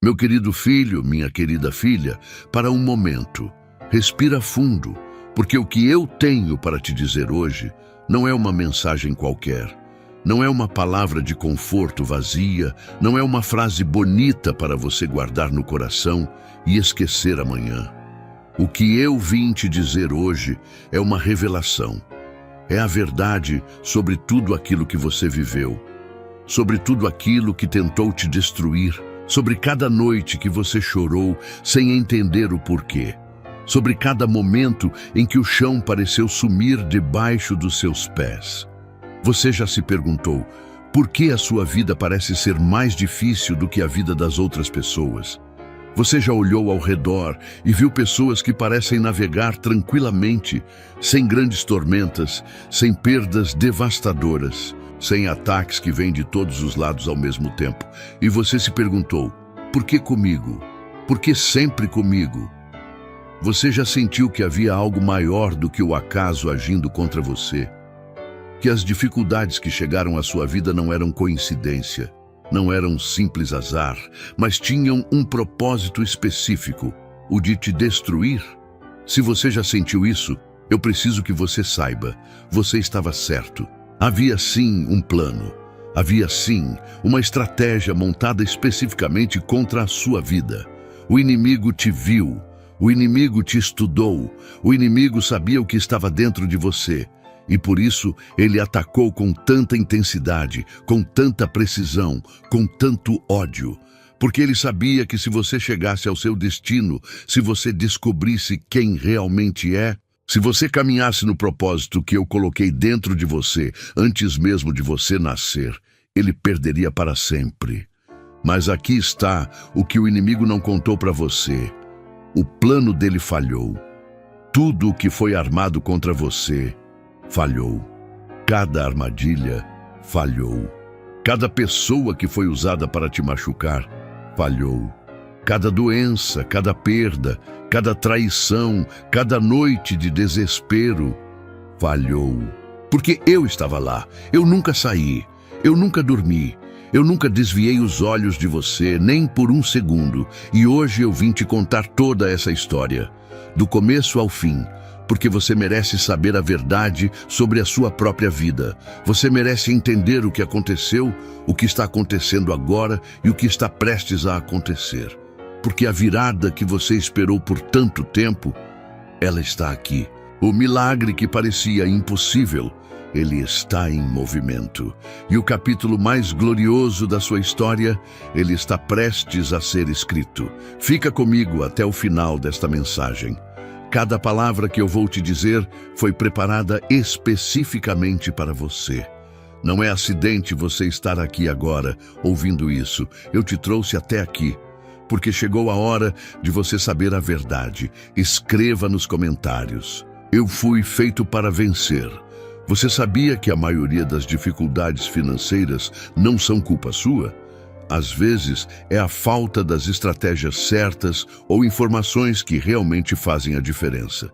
Meu querido filho, minha querida filha, para um momento, respira fundo, porque o que eu tenho para te dizer hoje não é uma mensagem qualquer, não é uma palavra de conforto vazia, não é uma frase bonita para você guardar no coração e esquecer amanhã. O que eu vim te dizer hoje é uma revelação. É a verdade sobre tudo aquilo que você viveu, sobre tudo aquilo que tentou te destruir, sobre cada noite que você chorou sem entender o porquê, sobre cada momento em que o chão pareceu sumir debaixo dos seus pés. Você já se perguntou por que a sua vida parece ser mais difícil do que a vida das outras pessoas? Você já olhou ao redor e viu pessoas que parecem navegar tranquilamente, sem grandes tormentas, sem perdas devastadoras, sem ataques que vêm de todos os lados ao mesmo tempo. E você se perguntou, por que comigo? Por que sempre comigo? Você já sentiu que havia algo maior do que o acaso agindo contra você? Que as dificuldades que chegaram à sua vida não eram coincidência, não eram simples azar, mas tinham um propósito específico, o de te destruir? Se você já sentiu isso, eu preciso que você saiba, você estava certo. Havia sim um plano, havia sim uma estratégia montada especificamente contra a sua vida. O inimigo te viu, o inimigo te estudou, o inimigo sabia o que estava dentro de você. E por isso ele atacou com tanta intensidade, com tanta precisão, com tanto ódio. Porque ele sabia que se você chegasse ao seu destino, se você descobrisse quem realmente é, se você caminhasse no propósito que eu coloquei dentro de você, antes mesmo de você nascer, ele perderia para sempre. Mas aqui está o que o inimigo não contou para você. O plano dele falhou. Tudo o que foi armado contra você falhou. Cada armadilha falhou. Cada pessoa que foi usada para te machucar falhou. Cada doença, cada perda, cada traição, cada noite de desespero falhou. Porque eu estava lá, eu nunca saí, eu nunca dormi, eu nunca desviei os olhos de você, nem por um segundo. E hoje eu vim te contar toda essa história, do começo ao fim, porque você merece saber a verdade sobre a sua própria vida. Você merece entender o que aconteceu, o que está acontecendo agora e o que está prestes a acontecer. Porque a virada que você esperou por tanto tempo, ela está aqui. O milagre que parecia impossível, ele está em movimento. E o capítulo mais glorioso da sua história, ele está prestes a ser escrito. Fica comigo até o final desta mensagem. Cada palavra que eu vou te dizer foi preparada especificamente para você. Não é acidente você estar aqui agora, ouvindo isso. Eu te trouxe até aqui, porque chegou a hora de você saber a verdade. Escreva nos comentários. Eu fui feito para vencer. Você sabia que a maioria das dificuldades financeiras não são culpa sua? Às vezes, é a falta das estratégias certas ou informações que realmente fazem a diferença.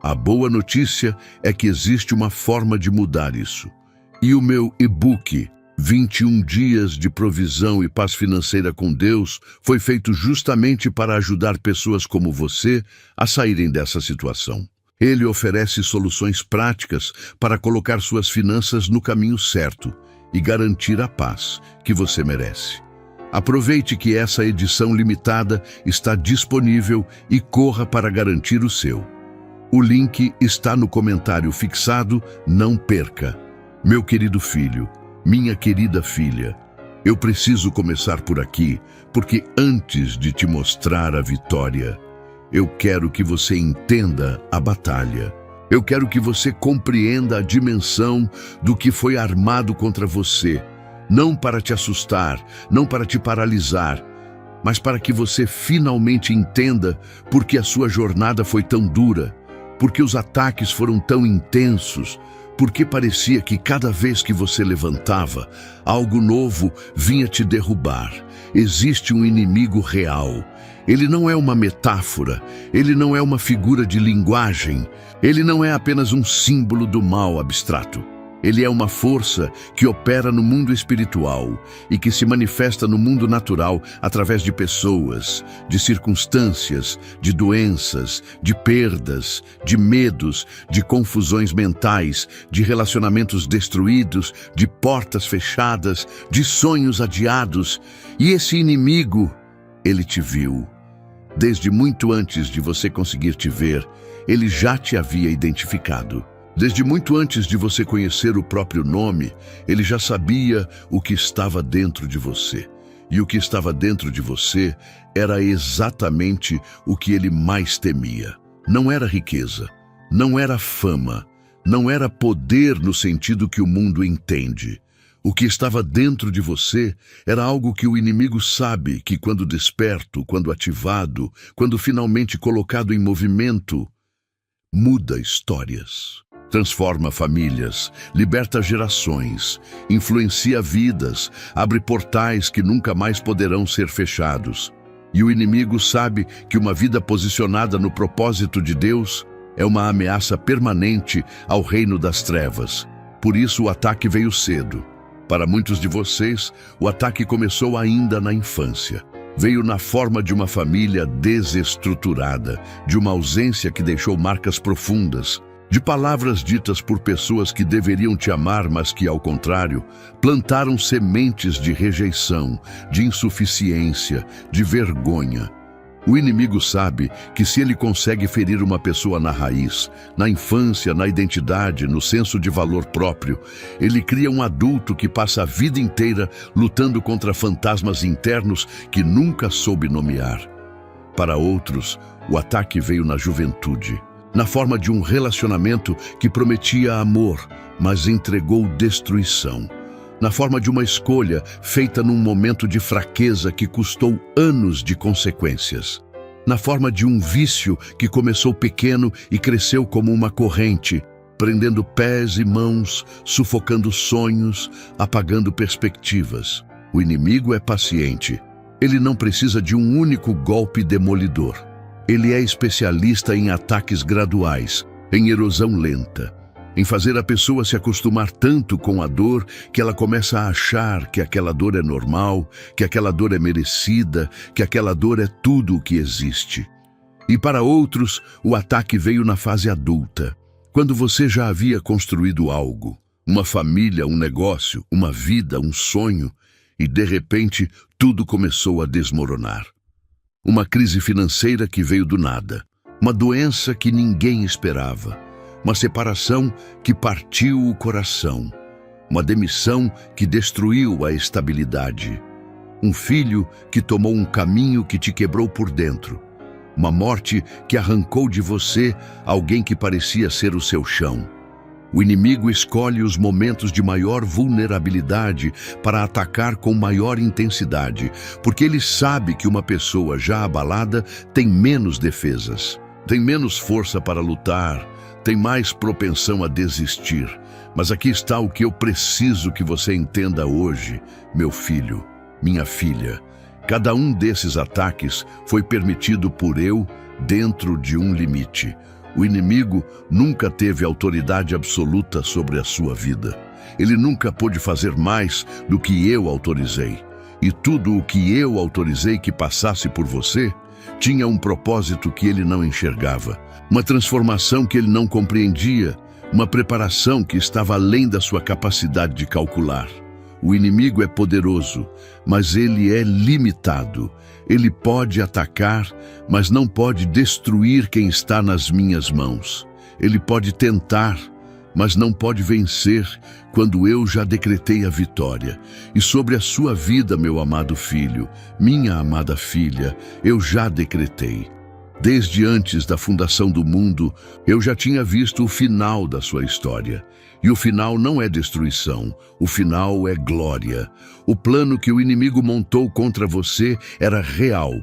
A boa notícia é que existe uma forma de mudar isso. E o meu e-book, 21 dias de provisão e paz financeira com Deus, foi feito justamente para ajudar pessoas como você a saírem dessa situação. Ele oferece soluções práticas para colocar suas finanças no caminho certo e garantir a paz que você merece. Aproveite que essa edição limitada está disponível e corra para garantir o seu. O link está no comentário fixado, não perca. Meu querido filho, minha querida filha, eu preciso começar por aqui, porque antes de te mostrar a vitória, eu quero que você entenda a batalha. Eu quero que você compreenda a dimensão do que foi armado contra você, não para te assustar, não para te paralisar, mas para que você finalmente entenda por que a sua jornada foi tão dura, por que os ataques foram tão intensos, porque parecia que cada vez que você levantava, algo novo vinha te derrubar. Existe um inimigo real. Ele não é uma metáfora, ele não é uma figura de linguagem, ele não é apenas um símbolo do mal abstrato. Ele é uma força que opera no mundo espiritual e que se manifesta no mundo natural através de pessoas, de circunstâncias, de doenças, de perdas, de medos, de confusões mentais, de relacionamentos destruídos, de portas fechadas, de sonhos adiados. E esse inimigo, ele te viu. Desde muito antes de você conseguir te ver, ele já te havia identificado. Desde muito antes de você conhecer o próprio nome, ele já sabia o que estava dentro de você. E o que estava dentro de você era exatamente o que ele mais temia. Não era riqueza, não era fama, não era poder no sentido que o mundo entende. O que estava dentro de você era algo que o inimigo sabe que, quando desperto, quando ativado, quando finalmente colocado em movimento, muda histórias. Transforma famílias, liberta gerações, influencia vidas, abre portais que nunca mais poderão ser fechados. E o inimigo sabe que uma vida posicionada no propósito de Deus é uma ameaça permanente ao reino das trevas. Por isso o ataque veio cedo. Para muitos de vocês, o ataque começou ainda na infância. Veio na forma de uma família desestruturada, de uma ausência que deixou marcas profundas, de palavras ditas por pessoas que deveriam te amar, mas que, ao contrário, plantaram sementes de rejeição, de insuficiência, de vergonha. O inimigo sabe que se ele consegue ferir uma pessoa na raiz, na infância, na identidade, no senso de valor próprio, ele cria um adulto que passa a vida inteira lutando contra fantasmas internos que nunca soube nomear. Para outros, o ataque veio na juventude, na forma de um relacionamento que prometia amor, mas entregou destruição. Na forma de uma escolha feita num momento de fraqueza que custou anos de consequências. Na forma de um vício que começou pequeno e cresceu como uma corrente, prendendo pés e mãos, sufocando sonhos, apagando perspectivas. O inimigo é paciente. Ele não precisa de um único golpe demolidor. Ele é especialista em ataques graduais, em erosão lenta, em fazer a pessoa se acostumar tanto com a dor que ela começa a achar que aquela dor é normal, que aquela dor é merecida, que aquela dor é tudo o que existe. E para outros, o ataque veio na fase adulta, quando você já havia construído algo, uma família, um negócio, uma vida, um sonho, e de repente tudo começou a desmoronar. Uma crise financeira que veio do nada, uma doença que ninguém esperava, uma separação que partiu o coração, uma demissão que destruiu a estabilidade, um filho que tomou um caminho que te quebrou por dentro, uma morte que arrancou de você alguém que parecia ser o seu chão. O inimigo escolhe os momentos de maior vulnerabilidade para atacar com maior intensidade, porque ele sabe que uma pessoa já abalada tem menos defesas, tem menos força para lutar, tem mais propensão a desistir. Mas aqui está o que eu preciso que você entenda hoje, meu filho, minha filha. Cada um desses ataques foi permitido por eu dentro de um limite. O inimigo nunca teve autoridade absoluta sobre a sua vida. Ele nunca pôde fazer mais do que eu autorizei. E tudo o que eu autorizei que passasse por você tinha um propósito que ele não enxergava, uma transformação que ele não compreendia, uma preparação que estava além da sua capacidade de calcular. O inimigo é poderoso, mas ele é limitado. Ele pode atacar, mas não pode destruir quem está nas minhas mãos. Ele pode tentar, mas não pode vencer quando eu já decretei a vitória. E sobre a sua vida, meu amado filho, minha amada filha, eu já decretei. Desde antes da fundação do mundo, eu já tinha visto o final da sua história. E o final não é destruição, o final é glória. O plano que o inimigo montou contra você era real,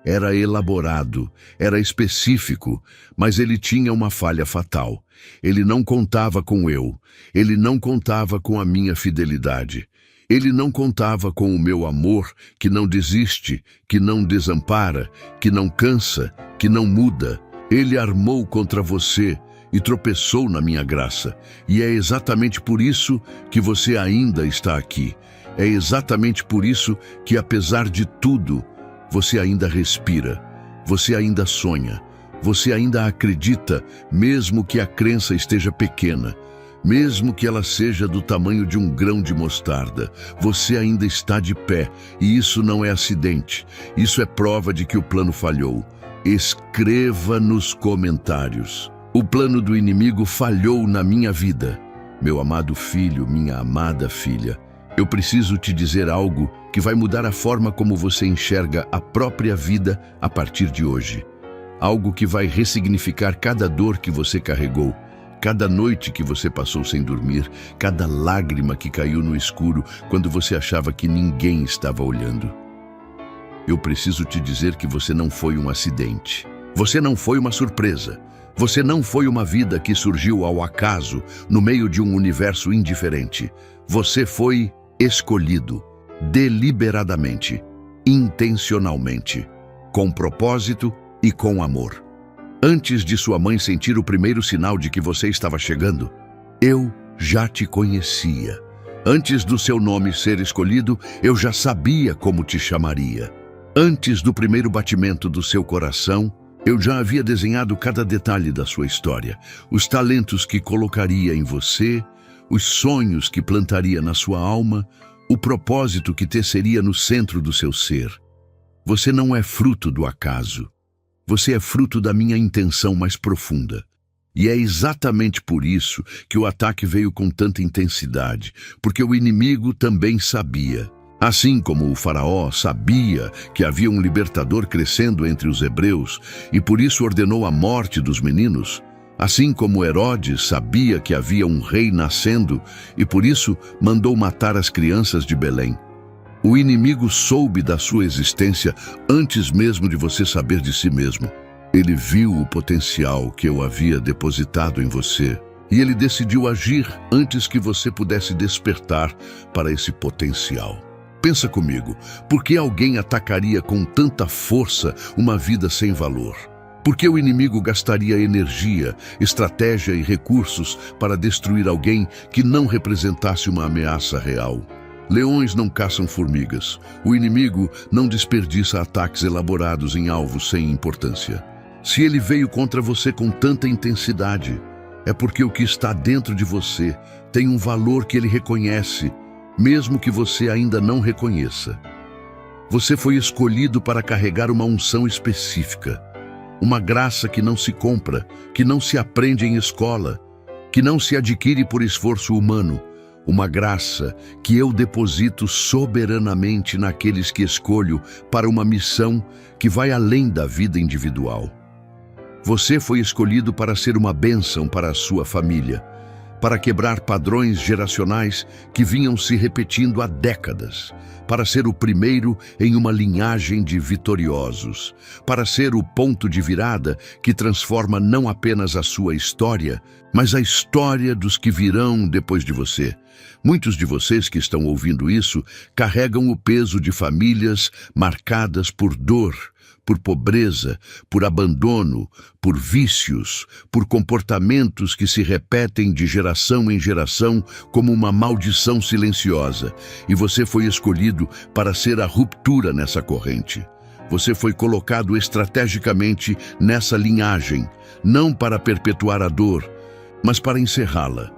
era elaborado, era específico, mas ele tinha uma falha fatal. Ele não contava com eu, ele não contava com a minha fidelidade. Ele não contava com o meu amor, que não desiste, que não desampara, que não cansa, que não muda. Ele armou contra você e tropeçou na minha graça. E é exatamente por isso que você ainda está aqui. É exatamente por isso que, apesar de tudo, você ainda respira, você ainda sonha, você ainda acredita, mesmo que a crença esteja pequena, mesmo que ela seja do tamanho de um grão de mostarda. Você ainda está de pé, e isso não é acidente, isso é prova de que o plano falhou. Escreva nos comentários: o plano do inimigo falhou na minha vida. Meu amado filho, minha amada filha, eu preciso te dizer algo que vai mudar a forma como você enxerga a própria vida a partir de hoje. Algo que vai ressignificar cada dor que você carregou, cada noite que você passou sem dormir, cada lágrima que caiu no escuro quando você achava que ninguém estava olhando. Eu preciso te dizer que você não foi um acidente. Você não foi uma surpresa. Você não foi uma vida que surgiu ao acaso no meio de um universo indiferente. Você foi escolhido, deliberadamente, intencionalmente, com propósito e com amor. Antes de sua mãe sentir o primeiro sinal de que você estava chegando, eu já te conhecia. Antes do seu nome ser escolhido, eu já sabia como te chamaria. Antes do primeiro batimento do seu coração, eu já havia desenhado cada detalhe da sua história, os talentos que colocaria em você, os sonhos que plantaria na sua alma, o propósito que teceria no centro do seu ser. Você não é fruto do acaso. Você é fruto da minha intenção mais profunda. E é exatamente por isso que o ataque veio com tanta intensidade, porque o inimigo também sabia. Assim como o faraó sabia que havia um libertador crescendo entre os hebreus e por isso ordenou a morte dos meninos, assim como Herodes sabia que havia um rei nascendo e por isso mandou matar as crianças de Belém. O inimigo soube da sua existência antes mesmo de você saber de si mesmo. Ele viu o potencial que eu havia depositado em você e ele decidiu agir antes que você pudesse despertar para esse potencial. Pensa comigo, por que alguém atacaria com tanta força uma vida sem valor? Por que o inimigo gastaria energia, estratégia e recursos para destruir alguém que não representasse uma ameaça real? Leões não caçam formigas. O inimigo não desperdiça ataques elaborados em alvos sem importância. Se ele veio contra você com tanta intensidade, é porque o que está dentro de você tem um valor que ele reconhece, mesmo que você ainda não reconheça. Você foi escolhido para carregar uma unção específica, uma graça que não se compra, que não se aprende em escola, que não se adquire por esforço humano, uma graça que eu deposito soberanamente naqueles que escolho para uma missão que vai além da vida individual. Você foi escolhido para ser uma bênção para a sua família, para quebrar padrões geracionais que vinham se repetindo há décadas, para ser o primeiro em uma linhagem de vitoriosos, para ser o ponto de virada que transforma não apenas a sua história, mas a história dos que virão depois de você. Muitos de vocês que estão ouvindo isso carregam o peso de famílias marcadas por dor, por pobreza, por abandono, por vícios, por comportamentos que se repetem de geração em geração como uma maldição silenciosa. E você foi escolhido para ser a ruptura nessa corrente. Você foi colocado estrategicamente nessa linhagem, não para perpetuar a dor, mas para encerrá-la.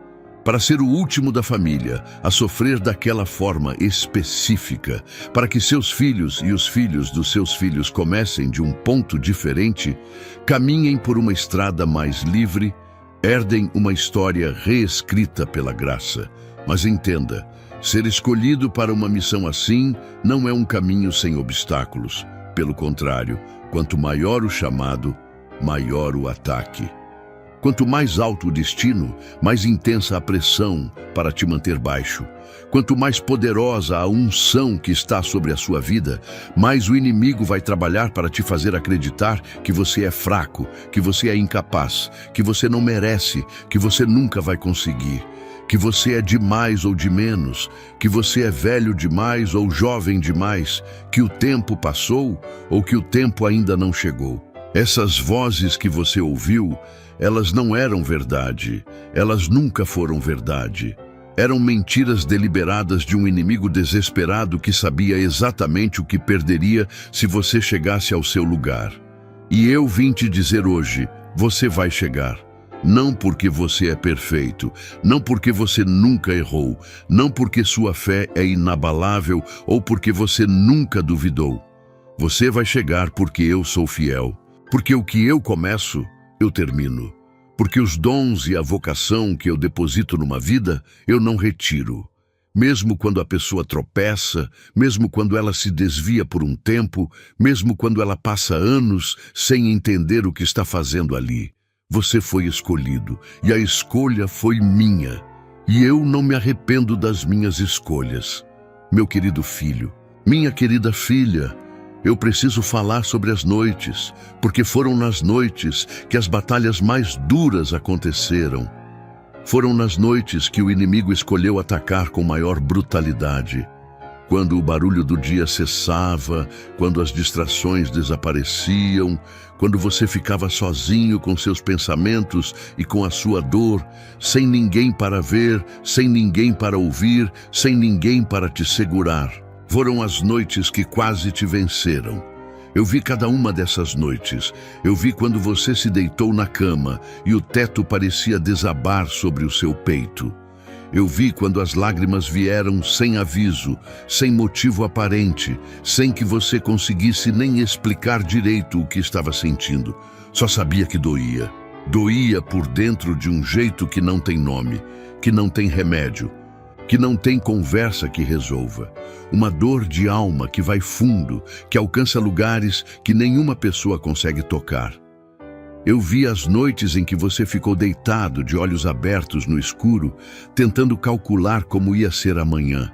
Para ser o último da família a sofrer daquela forma específica, para que seus filhos e os filhos dos seus filhos comecem de um ponto diferente, caminhem por uma estrada mais livre, herdem uma história reescrita pela graça. Mas entenda, ser escolhido para uma missão assim não é um caminho sem obstáculos. Pelo contrário, quanto maior o chamado, maior o ataque. Quanto mais alto o destino, mais intensa a pressão para te manter baixo. Quanto mais poderosa a unção que está sobre a sua vida, mais o inimigo vai trabalhar para te fazer acreditar que você é fraco, que você é incapaz, que você não merece, que você nunca vai conseguir, que você é de mais ou de menos, que você é velho demais ou jovem demais, que o tempo passou ou que o tempo ainda não chegou. Essas vozes que você ouviu, elas não eram verdade. Elas nunca foram verdade. Eram mentiras deliberadas de um inimigo desesperado que sabia exatamente o que perderia se você chegasse ao seu lugar. E eu vim te dizer hoje, você vai chegar. Não porque você é perfeito, não porque você nunca errou, não porque sua fé é inabalável ou porque você nunca duvidou. Você vai chegar porque eu sou fiel. Porque o que eu começo, eu termino. Porque os dons e a vocação que eu deposito numa vida, eu não retiro. Mesmo quando a pessoa tropeça, mesmo quando ela se desvia por um tempo, mesmo quando ela passa anos sem entender o que está fazendo ali. Você foi escolhido, e a escolha foi minha. E eu não me arrependo das minhas escolhas. Meu querido filho, minha querida filha, eu preciso falar sobre as noites, porque foram nas noites que as batalhas mais duras aconteceram. Foram nas noites que o inimigo escolheu atacar com maior brutalidade. Quando o barulho do dia cessava, quando as distrações desapareciam, quando você ficava sozinho com seus pensamentos e com a sua dor, sem ninguém para ver, sem ninguém para ouvir, sem ninguém para te segurar. Foram as noites que quase te venceram. Eu vi cada uma dessas noites. Eu vi quando você se deitou na cama e o teto parecia desabar sobre o seu peito. Eu vi quando as lágrimas vieram sem aviso, sem motivo aparente, sem que você conseguisse nem explicar direito o que estava sentindo. Só sabia que doía. Doía por dentro de um jeito que não tem nome, que não tem remédio, que não tem conversa que resolva. Uma dor de alma que vai fundo, que alcança lugares que nenhuma pessoa consegue tocar. Eu vi as noites em que você ficou deitado, de olhos abertos no escuro, tentando calcular como ia ser amanhã,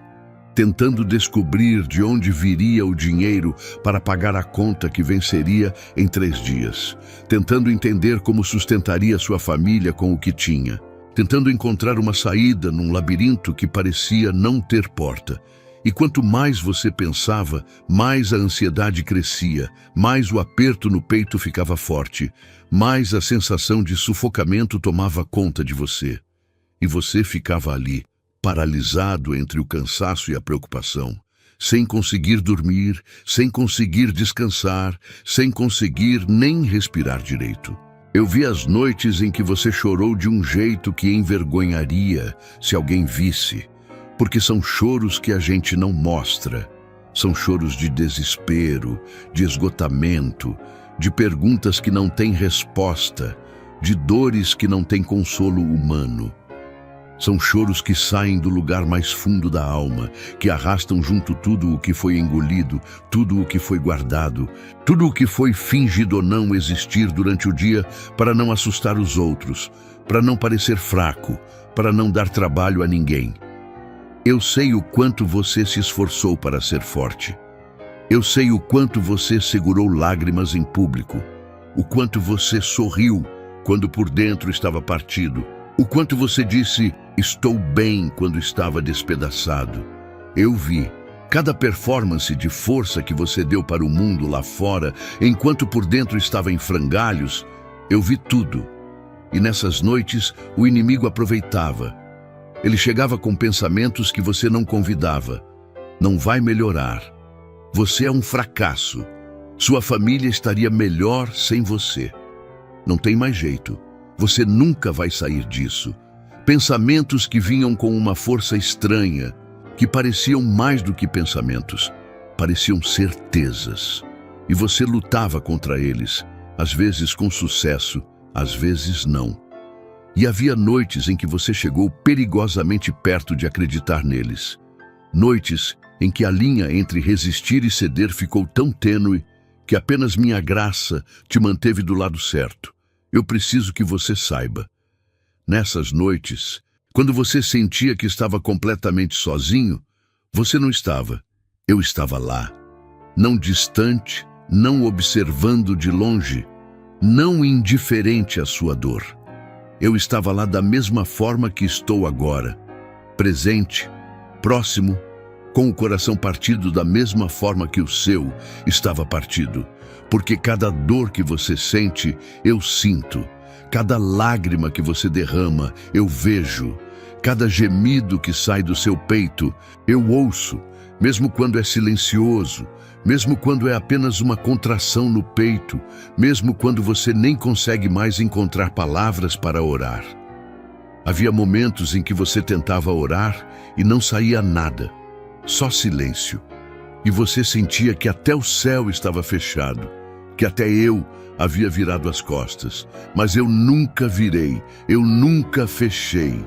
tentando descobrir de onde viria o dinheiro para pagar a conta que venceria em 3 dias, tentando entender como sustentaria sua família com o que tinha, tentando encontrar uma saída num labirinto que parecia não ter porta. E quanto mais você pensava, mais a ansiedade crescia, mais o aperto no peito ficava forte, mais a sensação de sufocamento tomava conta de você. E você ficava ali, paralisado entre o cansaço e a preocupação, sem conseguir dormir, sem conseguir descansar, sem conseguir nem respirar direito. Eu vi as noites em que você chorou de um jeito que envergonharia se alguém visse. Porque são choros que a gente não mostra. São choros de desespero, de esgotamento, de perguntas que não têm resposta, de dores que não têm consolo humano. São choros que saem do lugar mais fundo da alma, que arrastam junto tudo o que foi engolido, tudo o que foi guardado, tudo o que foi fingido ou não existir durante o dia para não assustar os outros, para não parecer fraco, para não dar trabalho a ninguém. Eu sei o quanto você se esforçou para ser forte. Eu sei o quanto você segurou lágrimas em público, o quanto você sorriu quando por dentro estava partido, o quanto você disse, estou bem, quando estava despedaçado. Eu vi cada performance de força que você deu para o mundo lá fora, enquanto por dentro estava em frangalhos. Eu vi tudo. E nessas noites, o inimigo aproveitava. Ele chegava com pensamentos que você não convidava. Não vai melhorar. Você é um fracasso. Sua família estaria melhor sem você. Não tem mais jeito. Você nunca vai sair disso. Pensamentos que vinham com uma força estranha, que pareciam mais do que pensamentos, pareciam certezas. E você lutava contra eles, às vezes com sucesso, às vezes não. E havia noites em que você chegou perigosamente perto de acreditar neles. Noites em que a linha entre resistir e ceder ficou tão tênue que apenas minha graça te manteve do lado certo. Eu preciso que você saiba. Nessas noites, quando você sentia que estava completamente sozinho, você não estava. Eu estava lá. Não distante, não observando de longe, não indiferente à sua dor. Eu estava lá da mesma forma que estou agora, presente, próximo, com o coração partido da mesma forma que o seu estava partido, porque cada dor que você sente, eu sinto. Cada lágrima que você derrama, eu vejo. Cada gemido que sai do seu peito, eu ouço, mesmo quando é silencioso, mesmo quando é apenas uma contração no peito, mesmo quando você nem consegue mais encontrar palavras para orar. Havia momentos em que você tentava orar e não saía nada, só silêncio. E você sentia que até o céu estava fechado, que até eu havia virado as costas, mas eu nunca virei, eu nunca fechei.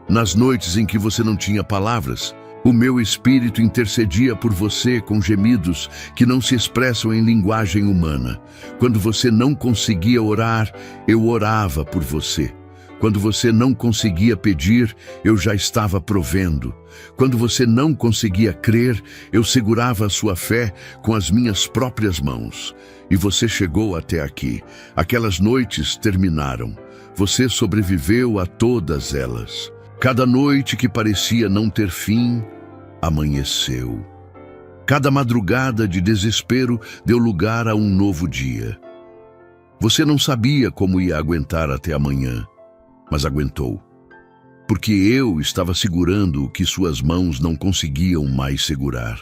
Nas noites em que você não tinha palavras, o meu espírito intercedia por você com gemidos que não se expressam em linguagem humana. Quando você não conseguia orar, eu orava por você. Quando você não conseguia pedir, eu já estava provendo. Quando você não conseguia crer, eu segurava a sua fé com as minhas próprias mãos. E você chegou até aqui. Aquelas noites terminaram. Você sobreviveu a todas elas. Cada noite que parecia não ter fim, amanheceu. Cada madrugada de desespero deu lugar a um novo dia. Você não sabia como ia aguentar até amanhã, mas aguentou. Porque eu estava segurando o que suas mãos não conseguiam mais segurar.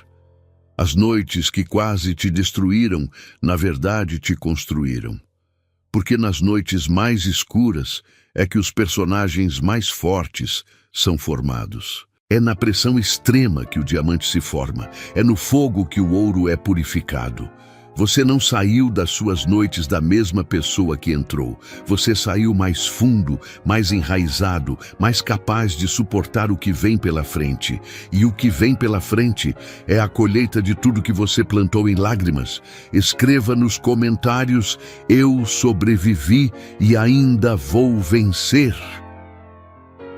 As noites que quase te destruíram, na verdade te construíram. Porque nas noites mais escuras é que os personagens mais fortes são formados. É na pressão extrema que o diamante se forma. É no fogo que o ouro é purificado. Você não saiu das suas noites da mesma pessoa que entrou. Você saiu mais fundo, mais enraizado, mais capaz de suportar o que vem pela frente. E o que vem pela frente é a colheita de tudo que você plantou em lágrimas. Escreva nos comentários: eu sobrevivi e ainda vou vencer.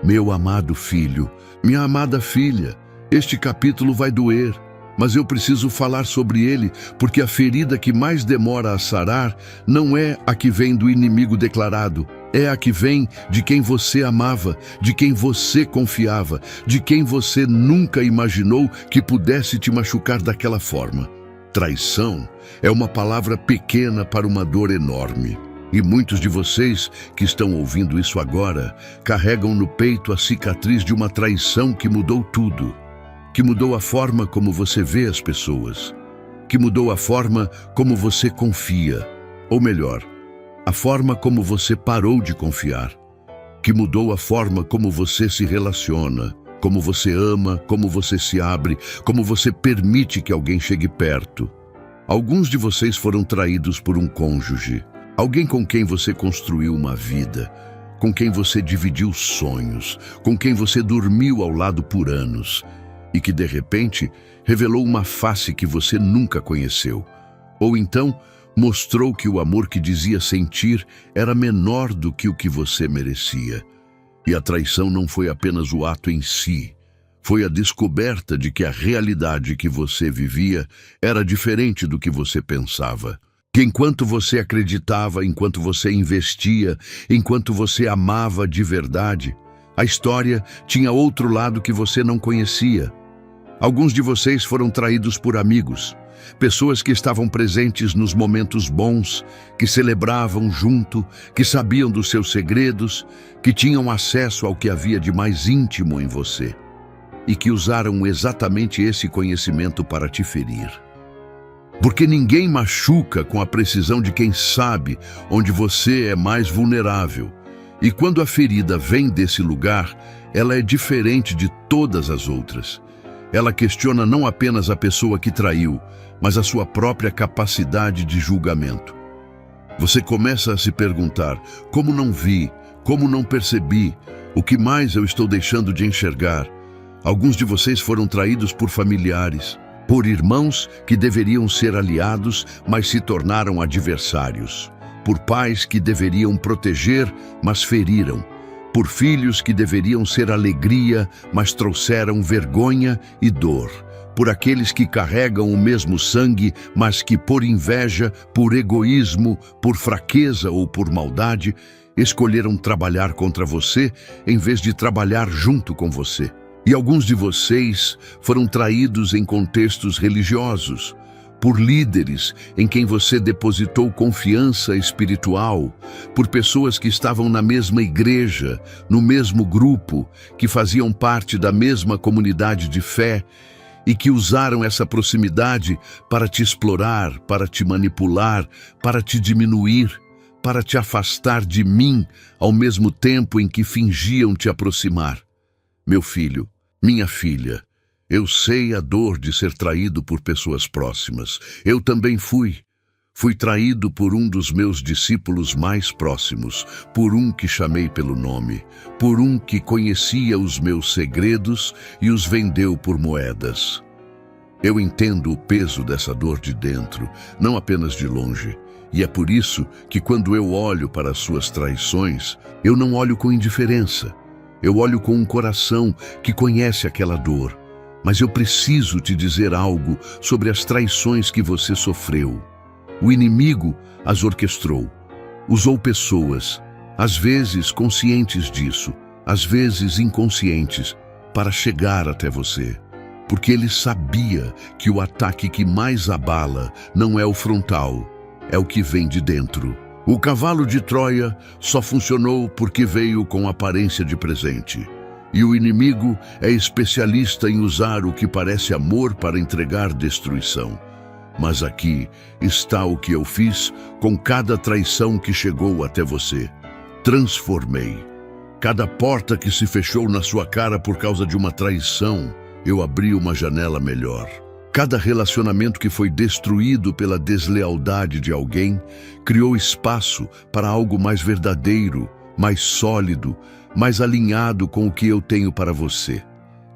Meu amado filho, minha amada filha, este capítulo vai doer. Mas eu preciso falar sobre ele, porque a ferida que mais demora a sarar não é a que vem do inimigo declarado, é a que vem de quem você amava, de quem você confiava, de quem você nunca imaginou que pudesse te machucar daquela forma. Traição é uma palavra pequena para uma dor enorme. E muitos de vocês que estão ouvindo isso agora carregam no peito a cicatriz de uma traição que mudou tudo. Que mudou a forma como você vê as pessoas, que mudou a forma como você confia, ou melhor, a forma como você parou de confiar, que mudou a forma como você se relaciona, como você ama, como você se abre, como você permite que alguém chegue perto. Alguns de vocês foram traídos por um cônjuge, alguém com quem você construiu uma vida, com quem você dividiu sonhos, com quem você dormiu ao lado por anos, e que, de repente, revelou uma face que você nunca conheceu. Ou então, mostrou que o amor que dizia sentir era menor do que o que você merecia. E a traição não foi apenas o ato em si, foi a descoberta de que a realidade que você vivia era diferente do que você pensava. Que enquanto você acreditava, enquanto você investia, enquanto você amava de verdade, a história tinha outro lado que você não conhecia. Alguns de vocês foram traídos por amigos, pessoas que estavam presentes nos momentos bons, que celebravam junto, que sabiam dos seus segredos, que tinham acesso ao que havia de mais íntimo em você e que usaram exatamente esse conhecimento para te ferir. Porque ninguém machuca com a precisão de quem sabe onde você é mais vulnerável. E quando a ferida vem desse lugar, ela é diferente de todas as outras. Ela questiona não apenas a pessoa que traiu, mas a sua própria capacidade de julgamento. Você começa a se perguntar: como não vi? Como não percebi? O que mais eu estou deixando de enxergar? Alguns de vocês foram traídos por familiares, por irmãos que deveriam ser aliados, mas se tornaram adversários, por pais que deveriam proteger, mas feriram, por filhos que deveriam ser alegria, mas trouxeram vergonha e dor, por aqueles que carregam o mesmo sangue, mas que por inveja, por egoísmo, por fraqueza ou por maldade, escolheram trabalhar contra você em vez de trabalhar junto com você. E alguns de vocês foram traídos em contextos religiosos, por líderes em quem você depositou confiança espiritual, por pessoas que estavam na mesma igreja, no mesmo grupo, que faziam parte da mesma comunidade de fé e que usaram essa proximidade para te explorar, para te manipular, para te diminuir, para te afastar de mim, ao mesmo tempo em que fingiam te aproximar. Meu filho, minha filha, eu sei a dor de ser traído por pessoas próximas. Eu também fui. Fui traído por um dos meus discípulos mais próximos, por um que chamei pelo nome, por um que conhecia os meus segredos e os vendeu por moedas. Eu entendo o peso dessa dor de dentro, não apenas de longe. E é por isso que quando eu olho para as suas traições, eu não olho com indiferença. Eu olho com um coração que conhece aquela dor. Mas eu preciso te dizer algo sobre as traições que você sofreu. O inimigo as orquestrou. Usou pessoas, às vezes conscientes disso, às vezes inconscientes, para chegar até você. Porque ele sabia que o ataque que mais abala não é o frontal, é o que vem de dentro. O cavalo de Troia só funcionou porque veio com aparência de presente. E o inimigo é especialista em usar o que parece amor para entregar destruição. Mas aqui está o que eu fiz com cada traição que chegou até você. Transformei. Cada porta que se fechou na sua cara por causa de uma traição, eu abri uma janela melhor. Cada relacionamento que foi destruído pela deslealdade de alguém criou espaço para algo mais verdadeiro, mais sólido, mais alinhado com o que eu tenho para você.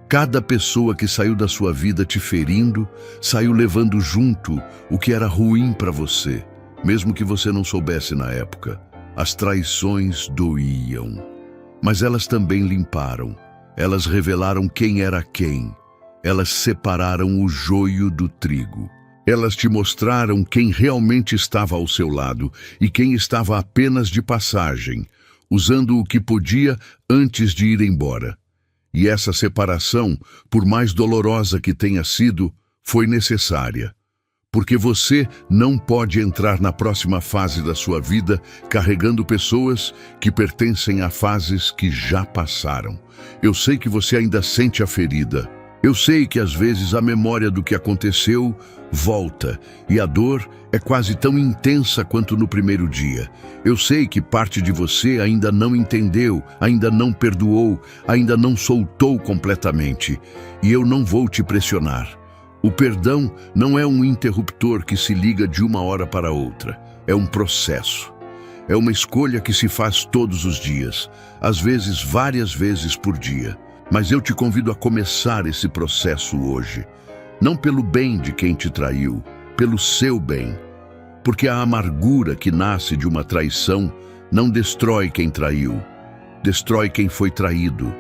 Cada pessoa que saiu da sua vida te ferindo, saiu levando junto o que era ruim para você, mesmo que você não soubesse na época. As traições doíam, mas elas também limparam. Elas revelaram quem era quem. Elas separaram o joio do trigo. Elas te mostraram quem realmente estava ao seu lado e quem estava apenas de passagem, usando o que podia antes de ir embora. E essa separação, por mais dolorosa que tenha sido, foi necessária. Porque você não pode entrar na próxima fase da sua vida carregando pessoas que pertencem a fases que já passaram. Eu sei que você ainda sente a ferida. Eu sei que às vezes a memória do que aconteceu volta e a dor é quase tão intensa quanto no primeiro dia. Eu sei que parte de você ainda não entendeu, ainda não perdoou, ainda não soltou completamente. E eu não vou te pressionar. O perdão não é um interruptor que se liga de uma hora para outra. É um processo. É uma escolha que se faz todos os dias, às vezes várias vezes por dia. Mas eu te convido a começar esse processo hoje. Não pelo bem de quem te traiu, pelo seu bem. Porque a amargura que nasce de uma traição não destrói quem traiu, destrói quem foi traído.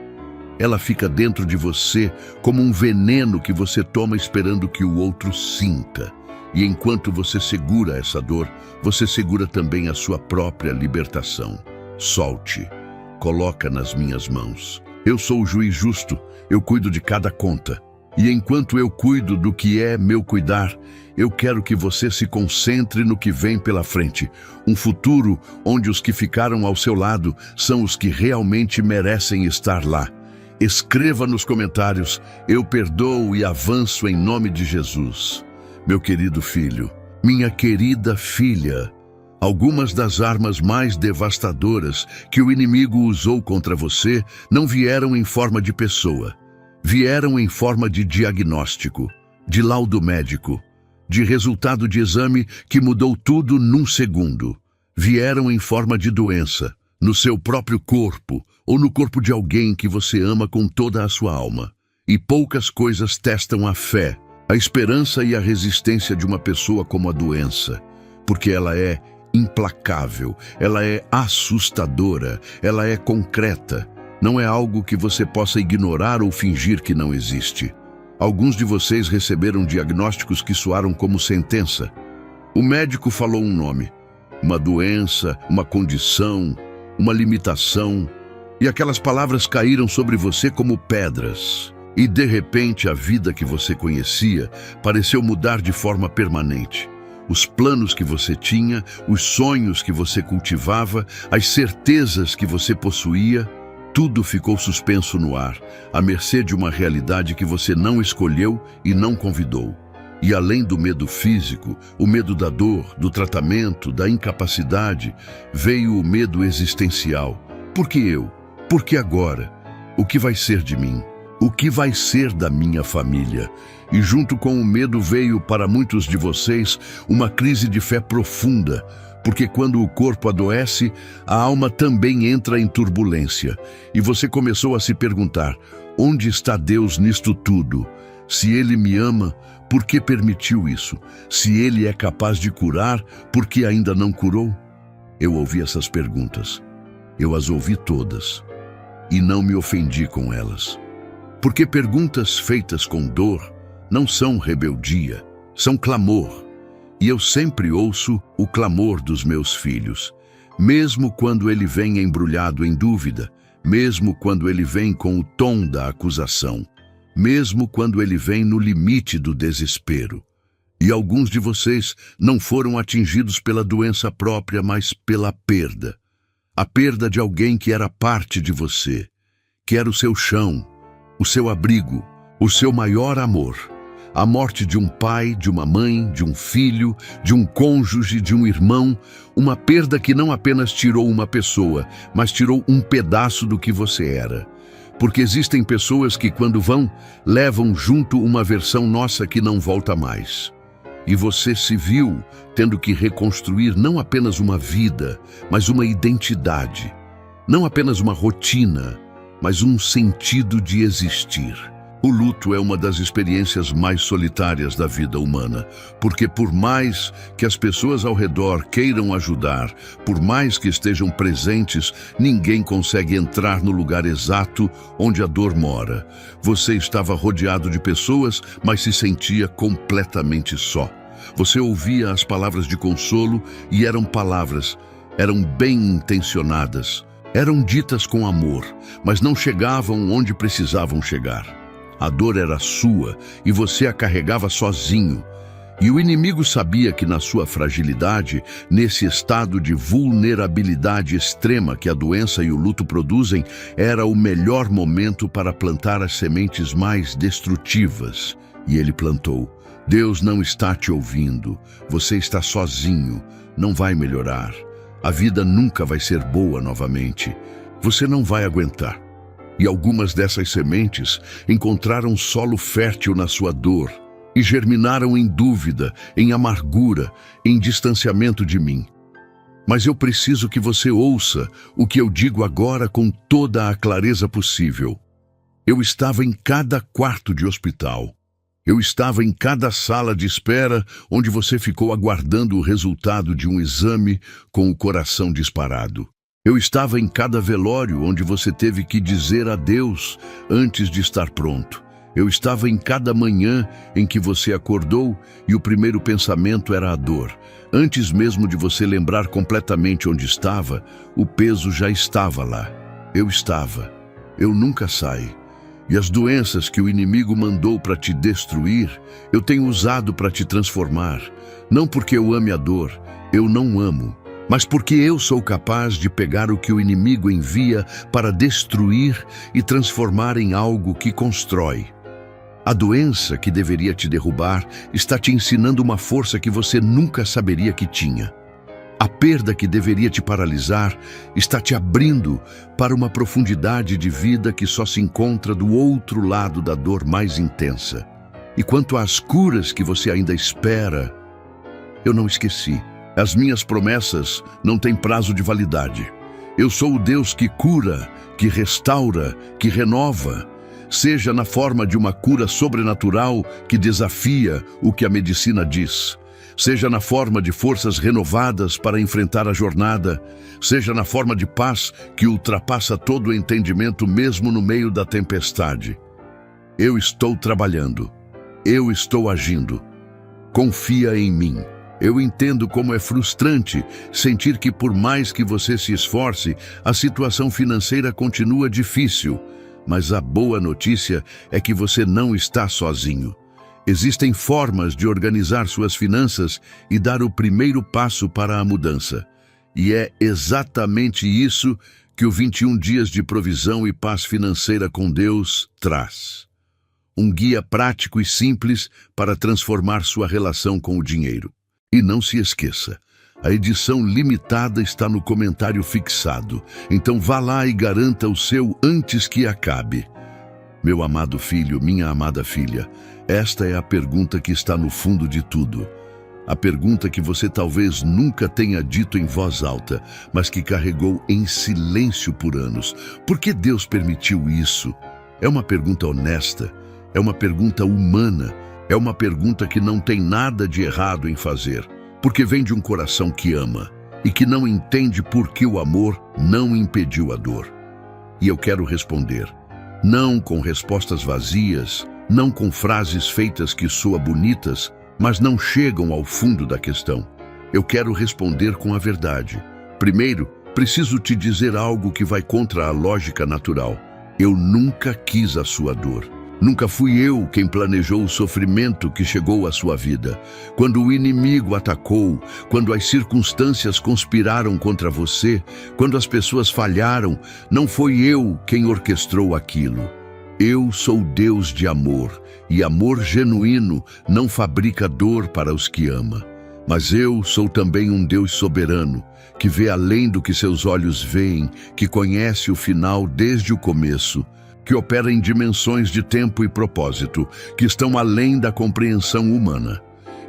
Ela fica dentro de você como um veneno que você toma esperando que o outro sinta. E enquanto você segura essa dor, você segura também a sua própria libertação. Solte, coloca nas minhas mãos. Eu sou o juiz justo, eu cuido de cada conta. E enquanto eu cuido do que é meu cuidar, eu quero que você se concentre no que vem pela frente. Um futuro onde os que ficaram ao seu lado são os que realmente merecem estar lá. Escreva nos comentários, eu perdoo e avanço em nome de Jesus. Meu querido filho, minha querida filha, algumas das armas mais devastadoras que o inimigo usou contra você não vieram em forma de pessoa. Vieram em forma de diagnóstico, de laudo médico, de resultado de exame que mudou tudo num segundo. Vieram em forma de doença, no seu próprio corpo ou no corpo de alguém que você ama com toda a sua alma. E poucas coisas testam a fé, a esperança e a resistência de uma pessoa como a doença, porque ela é implacável, ela é assustadora, ela é concreta. Não é algo que você possa ignorar ou fingir que não existe. Alguns de vocês receberam diagnósticos que soaram como sentença. O médico falou um nome, uma doença, uma condição, uma limitação, e aquelas palavras caíram sobre você como pedras. E de repente a vida que você conhecia pareceu mudar de forma permanente. Os planos que você tinha, os sonhos que você cultivava, as certezas que você possuía, tudo ficou suspenso no ar, à mercê de uma realidade que você não escolheu e não convidou. E além do medo físico, o medo da dor, do tratamento, da incapacidade, veio o medo existencial. Por que eu? Por que agora? O que vai ser de mim? O que vai ser da minha família? E junto com o medo veio para muitos de vocês uma crise de fé profunda, porque quando o corpo adoece, a alma também entra em turbulência. E você começou a se perguntar: onde está Deus nisto tudo? Se Ele me ama, por que permitiu isso? Se Ele é capaz de curar, por que ainda não curou? Eu ouvi essas perguntas. Eu as ouvi todas. E não me ofendi com elas. Porque perguntas feitas com dor não são rebeldia, são clamor. E eu sempre ouço o clamor dos meus filhos, mesmo quando ele vem embrulhado em dúvida, mesmo quando ele vem com o tom da acusação, mesmo quando ele vem no limite do desespero. E alguns de vocês não foram atingidos pela doença própria, mas pela perda. A perda de alguém que era parte de você, que era o seu chão, o seu abrigo, o seu maior amor. A morte de um pai, de uma mãe, de um filho, de um cônjuge, de um irmão. Uma perda que não apenas tirou uma pessoa, mas tirou um pedaço do que você era. Porque existem pessoas que, quando vão, levam junto uma versão nossa que não volta mais. E você se viu tendo que reconstruir não apenas uma vida, mas uma identidade. Não apenas uma rotina, mas um sentido de existir. O luto é uma das experiências mais solitárias da vida humana, porque por mais que as pessoas ao redor queiram ajudar, por mais que estejam presentes, ninguém consegue entrar no lugar exato onde a dor mora. Você estava rodeado de pessoas, mas se sentia completamente só. Você ouvia as palavras de consolo e eram bem intencionadas, eram ditas com amor, mas não chegavam onde precisavam chegar. A dor era sua e você a carregava sozinho. E o inimigo sabia que na sua fragilidade, nesse estado de vulnerabilidade extrema que a doença e o luto produzem, era o melhor momento para plantar as sementes mais destrutivas. E ele plantou. Deus não está te ouvindo. Você está sozinho. Não vai melhorar. A vida nunca vai ser boa novamente. Você não vai aguentar. E algumas dessas sementes encontraram solo fértil na sua dor e germinaram em dúvida, em amargura, em distanciamento de mim. Mas eu preciso que você ouça o que eu digo agora com toda a clareza possível. Eu estava em cada quarto de hospital. Eu estava em cada sala de espera onde você ficou aguardando o resultado de um exame com o coração disparado. Eu estava em cada velório onde você teve que dizer adeus antes de estar pronto. Eu estava em cada manhã em que você acordou e o primeiro pensamento era a dor. Antes mesmo de você lembrar completamente onde estava, o peso já estava lá. Eu estava. Eu nunca saí. E as doenças que o inimigo mandou para te destruir, eu tenho usado para te transformar. Não porque eu ame a dor, eu não amo. Mas porque eu sou capaz de pegar o que o inimigo envia para destruir e transformar em algo que constrói. A doença que deveria te derrubar está te ensinando uma força que você nunca saberia que tinha. A perda que deveria te paralisar está te abrindo para uma profundidade de vida que só se encontra do outro lado da dor mais intensa. E quanto às curas que você ainda espera, eu não esqueci. As minhas promessas não têm prazo de validade. Eu sou o Deus que cura, que restaura, que renova, seja na forma de uma cura sobrenatural que desafia o que a medicina diz, seja na forma de forças renovadas para enfrentar a jornada, seja na forma de paz que ultrapassa todo o entendimento mesmo no meio da tempestade. Eu estou trabalhando. Eu estou agindo. Confia em mim. Eu entendo como é frustrante sentir que por mais que você se esforce, a situação financeira continua difícil. Mas a boa notícia é que você não está sozinho. Existem formas de organizar suas finanças e dar o primeiro passo para a mudança. E é exatamente isso que o 21 Dias de Provisão e Paz Financeira com Deus traz. Um guia prático e simples para transformar sua relação com o dinheiro. E não se esqueça, a edição limitada está no comentário fixado, então vá lá e garanta o seu antes que acabe. Meu amado filho, minha amada filha, esta é a pergunta que está no fundo de tudo. A pergunta que você talvez nunca tenha dito em voz alta, mas que carregou em silêncio por anos. Por que Deus permitiu isso? É uma pergunta honesta, é uma pergunta humana, é uma pergunta que não tem nada de errado em fazer, porque vem de um coração que ama e que não entende por que o amor não impediu a dor. E eu quero responder, não com respostas vazias, não com frases feitas que soam bonitas, mas não chegam ao fundo da questão. Eu quero responder com a verdade. Primeiro, preciso te dizer algo que vai contra a lógica natural. Eu nunca quis a sua dor. Nunca fui eu quem planejou o sofrimento que chegou à sua vida. Quando o inimigo atacou, quando as circunstâncias conspiraram contra você, quando as pessoas falharam, não foi eu quem orquestrou aquilo. Eu sou Deus de amor, e amor genuíno não fabrica dor para os que ama. Mas eu sou também um Deus soberano, que vê além do que seus olhos veem, que conhece o final desde o começo, que opera em dimensões de tempo e propósito, que estão além da compreensão humana.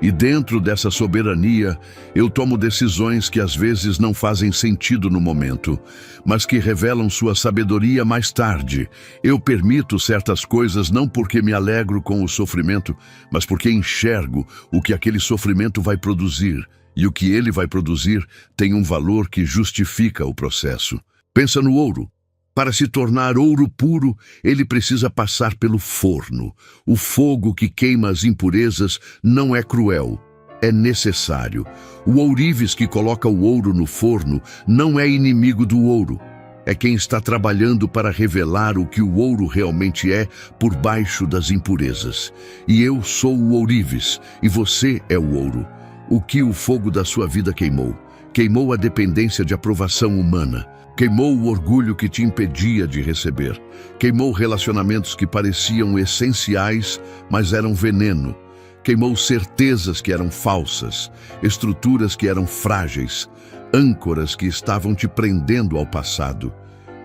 E dentro dessa soberania, eu tomo decisões que às vezes não fazem sentido no momento, mas que revelam sua sabedoria mais tarde. Eu permito certas coisas não porque me alegro com o sofrimento, mas porque enxergo o que aquele sofrimento vai produzir, e o que ele vai produzir tem um valor que justifica o processo. Pensa no ouro. Para se tornar ouro puro, ele precisa passar pelo forno. O fogo que queima as impurezas não é cruel, é necessário. O ourives que coloca o ouro no forno não é inimigo do ouro. É quem está trabalhando para revelar o que o ouro realmente é por baixo das impurezas. E eu sou o ourives, e você é o ouro. O que o fogo da sua vida queimou? Queimou a dependência de aprovação humana. Queimou o orgulho que te impedia de receber. Queimou relacionamentos que pareciam essenciais, mas eram veneno. Queimou certezas que eram falsas, estruturas que eram frágeis, âncoras que estavam te prendendo ao passado.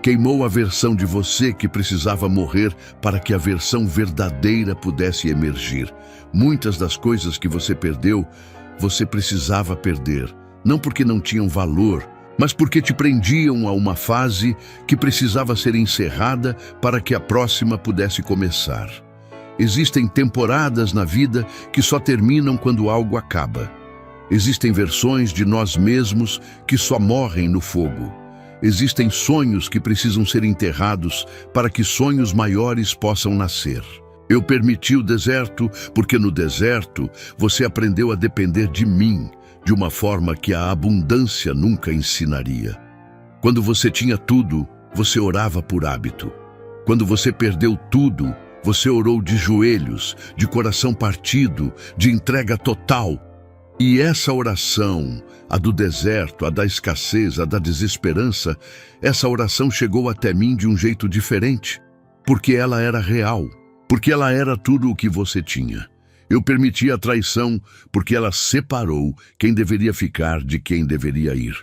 Queimou a versão de você que precisava morrer para que a versão verdadeira pudesse emergir. Muitas das coisas que você perdeu, você precisava perder, não porque não tinham valor, mas porque te prendiam a uma fase que precisava ser encerrada para que a próxima pudesse começar. Existem temporadas na vida que só terminam quando algo acaba. Existem versões de nós mesmos que só morrem no fogo. Existem sonhos que precisam ser enterrados para que sonhos maiores possam nascer. Eu permiti o deserto porque no deserto você aprendeu a depender de mim, de uma forma que a abundância nunca ensinaria. Quando você tinha tudo, você orava por hábito. Quando você perdeu tudo, você orou de joelhos, de coração partido, de entrega total. E essa oração, a do deserto, a da escassez, a da desesperança, essa oração chegou até mim de um jeito diferente, porque ela era real, porque ela era tudo o que você tinha. Eu permiti a traição porque ela separou quem deveria ficar de quem deveria ir.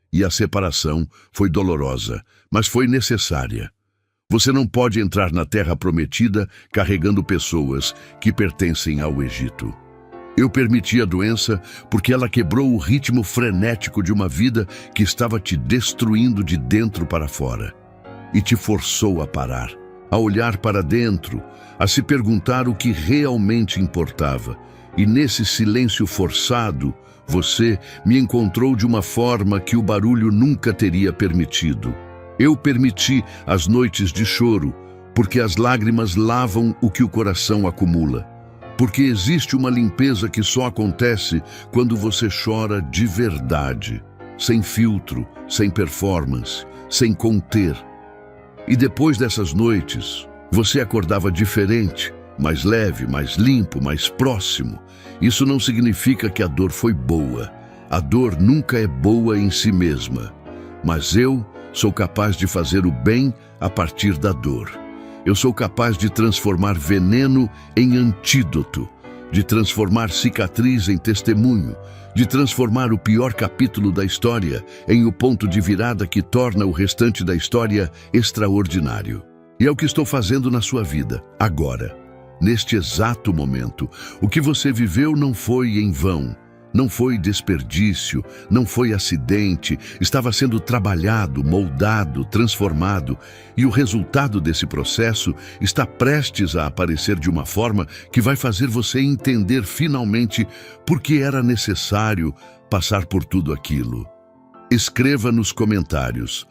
E a separação foi dolorosa, mas foi necessária. Você não pode entrar na terra prometida carregando pessoas que pertencem ao Egito. Eu permiti a doença porque ela quebrou o ritmo frenético de uma vida que estava te destruindo de dentro para fora. E te forçou a parar, a olhar para dentro, a se perguntar o que realmente importava. E nesse silêncio forçado, você me encontrou de uma forma que o barulho nunca teria permitido. Eu permiti as noites de choro, porque as lágrimas lavam o que o coração acumula. Porque existe uma limpeza que só acontece quando você chora de verdade, sem filtro, sem performance, sem conter. E depois dessas noites, você acordava diferente, mais leve, mais limpo, mais próximo. Isso não significa que a dor foi boa. A dor nunca é boa em si mesma. Mas eu sou capaz de fazer o bem a partir da dor. Eu sou capaz de transformar veneno em antídoto, de transformar cicatriz em testemunho, de transformar o pior capítulo da história em o ponto de virada que torna o restante da história extraordinário. E é o que estou fazendo na sua vida, agora, neste exato momento. O que você viveu não foi em vão, não foi desperdício, não foi acidente, estava sendo trabalhado, moldado, transformado, e o resultado desse processo está prestes a aparecer de uma forma que vai fazer você entender finalmente por que era necessário passar por tudo aquilo. Escreva nos comentários: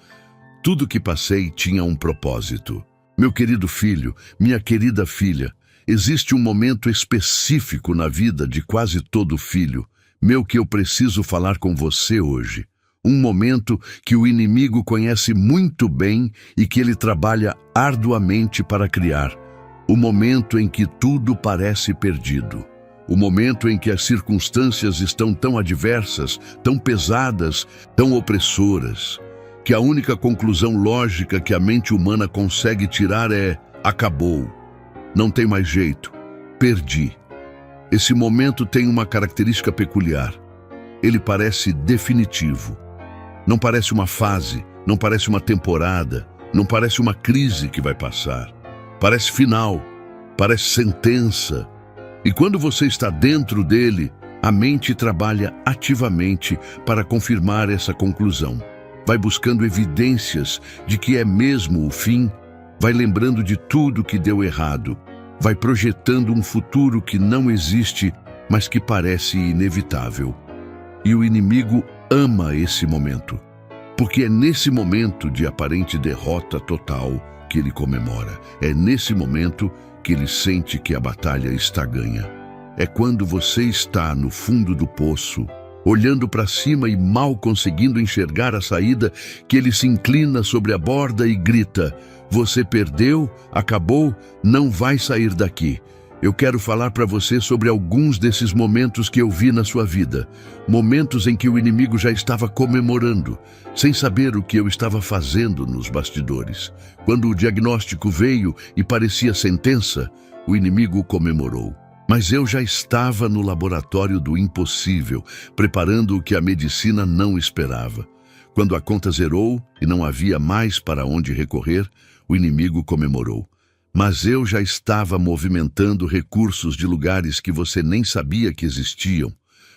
tudo que passei tinha um propósito. Meu querido filho, minha querida filha, existe um momento específico na vida de quase todo filho, meu, que eu preciso falar com você hoje. Um momento que o inimigo conhece muito bem e que ele trabalha arduamente para criar. O momento em que tudo parece perdido. O momento em que as circunstâncias estão tão adversas, tão pesadas, tão opressoras, que a única conclusão lógica que a mente humana consegue tirar é: acabou, não tem mais jeito, perdi. Esse momento tem uma característica peculiar. Ele parece definitivo. Não parece uma fase, não parece uma temporada, não parece uma crise que vai passar. Parece final, parece sentença. E quando você está dentro dele, a mente trabalha ativamente para confirmar essa conclusão. Vai buscando evidências de que é mesmo o fim, vai lembrando de tudo que deu errado, vai projetando um futuro que não existe, mas que parece inevitável. E o inimigo ama esse momento, porque é nesse momento de aparente derrota total que ele comemora. É nesse momento que ele sente que a batalha está ganha. É quando você está no fundo do poço, olhando para cima e mal conseguindo enxergar a saída, que ele se inclina sobre a borda e grita: você perdeu, acabou, não vai sair daqui. Eu quero falar para você sobre alguns desses momentos que eu vi na sua vida. Momentos em que o inimigo já estava comemorando, sem saber o que eu estava fazendo nos bastidores. Quando o diagnóstico veio e parecia sentença, o inimigo comemorou. Mas eu já estava no laboratório do impossível, preparando o que a medicina não esperava. Quando a conta zerou e não havia mais para onde recorrer, o inimigo comemorou. Mas eu já estava movimentando recursos de lugares que você nem sabia que existiam,